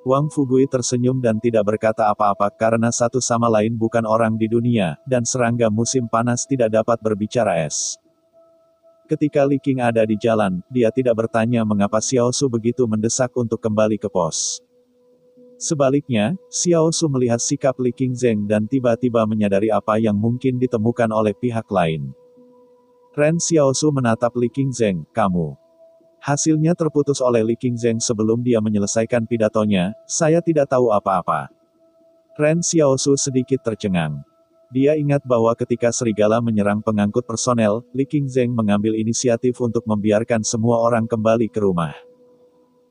A: Wang Fugui tersenyum dan tidak berkata apa-apa karena satu sama lain bukan orang di dunia, dan serangga musim panas tidak dapat berbicara es. Ketika Li Qing ada di jalan, dia tidak bertanya mengapa Xiao Su begitu mendesak untuk kembali ke pos. Sebaliknya, Xiao Su melihat sikap Li Qingzheng dan tiba-tiba menyadari apa yang mungkin ditemukan oleh pihak lain. Ren Xiao Su menatap Li Qingzheng, kamu. Hasilnya terputus oleh Li Qingzheng sebelum dia menyelesaikan pidatonya, saya tidak tahu apa-apa. Ren Xiao Su sedikit tercengang. Dia ingat bahwa ketika serigala menyerang pengangkut personel, Li Qingzheng mengambil inisiatif untuk membiarkan semua orang kembali ke rumah.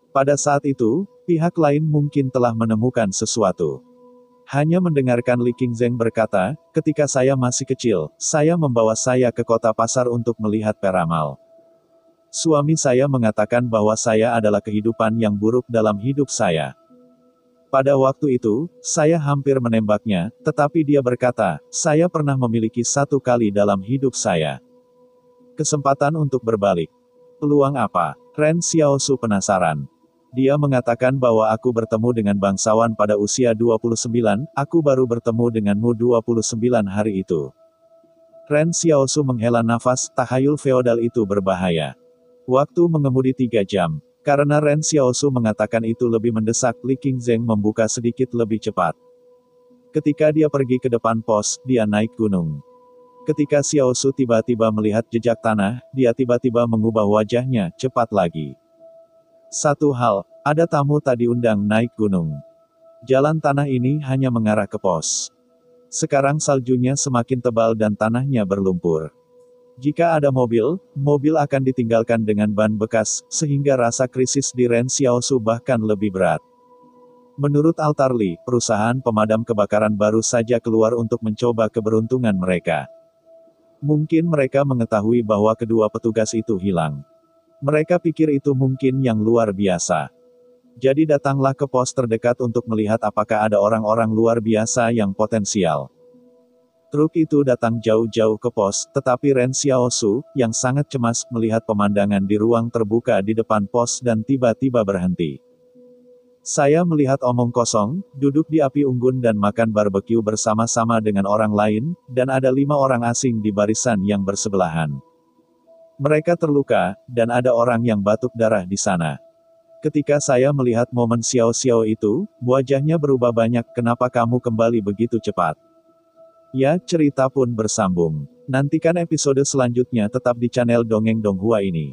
A: Pada saat itu, pihak lain mungkin telah menemukan sesuatu. Hanya mendengarkan Li Qingzheng berkata, ketika saya masih kecil, saya membawa saya ke kota pasar untuk melihat peramal. Suami saya mengatakan bahwa saya adalah kehidupan yang buruk dalam hidup saya. Pada waktu itu, saya hampir menembaknya, tetapi dia berkata, saya pernah memiliki 1 kali dalam hidup saya. Kesempatan untuk berbalik. Peluang apa? Ren Xiao Su penasaran. Dia mengatakan bahwa aku bertemu dengan bangsawan pada usia 29, aku baru bertemu denganmu 29 hari itu. Ren Xiao Su menghela nafas, tahayul feodal itu berbahaya. Waktu mengemudi 3 jam. Karena Ren Xiao Su mengatakan itu lebih mendesak, Li Qingzheng membuka sedikit lebih cepat. Ketika dia pergi ke depan pos, dia naik gunung. Ketika Xiao Su tiba-tiba melihat jejak tanah, dia tiba-tiba mengubah wajahnya, cepat lagi. Satu hal, ada tamu tak diundang naik gunung. Jalan tanah ini hanya mengarah ke pos. Sekarang saljunya semakin tebal dan tanahnya berlumpur. Jika ada mobil, mobil akan ditinggalkan dengan ban bekas, sehingga rasa krisis di Ren Xiao Su bahkan lebih berat. Menurut Altarli, perusahaan pemadam kebakaran baru saja keluar untuk mencoba keberuntungan mereka. Mungkin mereka mengetahui bahwa kedua petugas itu hilang. Mereka pikir itu mungkin yang luar biasa. Jadi datanglah ke pos terdekat untuk melihat apakah ada orang-orang luar biasa yang potensial. Truk itu datang jauh-jauh ke pos, tetapi Ren Xiaosu, yang sangat cemas, melihat pemandangan di ruang terbuka di depan pos dan tiba-tiba berhenti. Saya melihat omong kosong, duduk di api unggun dan makan barbeque bersama-sama dengan orang lain, dan ada 5 orang asing di barisan yang bersebelahan. Mereka terluka, dan ada orang yang batuk darah di sana. Ketika saya melihat momen Xiao itu, wajahnya berubah banyak. Kenapa kamu kembali begitu cepat? Ya, cerita pun bersambung. Nantikan episode selanjutnya tetap di channel Dongeng Donghua ini.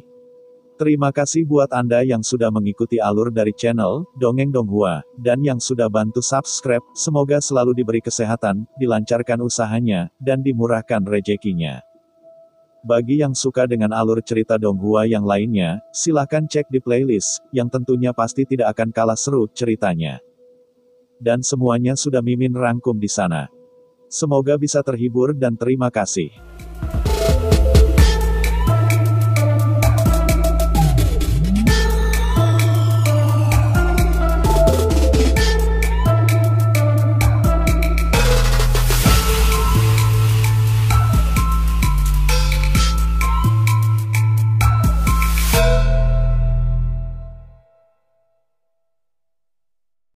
A: Terima kasih buat Anda yang sudah mengikuti alur dari channel Dongeng Donghua, dan yang sudah bantu subscribe. Semoga selalu diberi kesehatan, dilancarkan usahanya, dan dimurahkan rezekinya. Bagi yang suka dengan alur cerita Donghua yang lainnya, silahkan cek di playlist, yang tentunya pasti tidak akan kalah seru ceritanya. Dan semuanya sudah Mimin rangkum di sana. Semoga bisa terhibur dan terima kasih.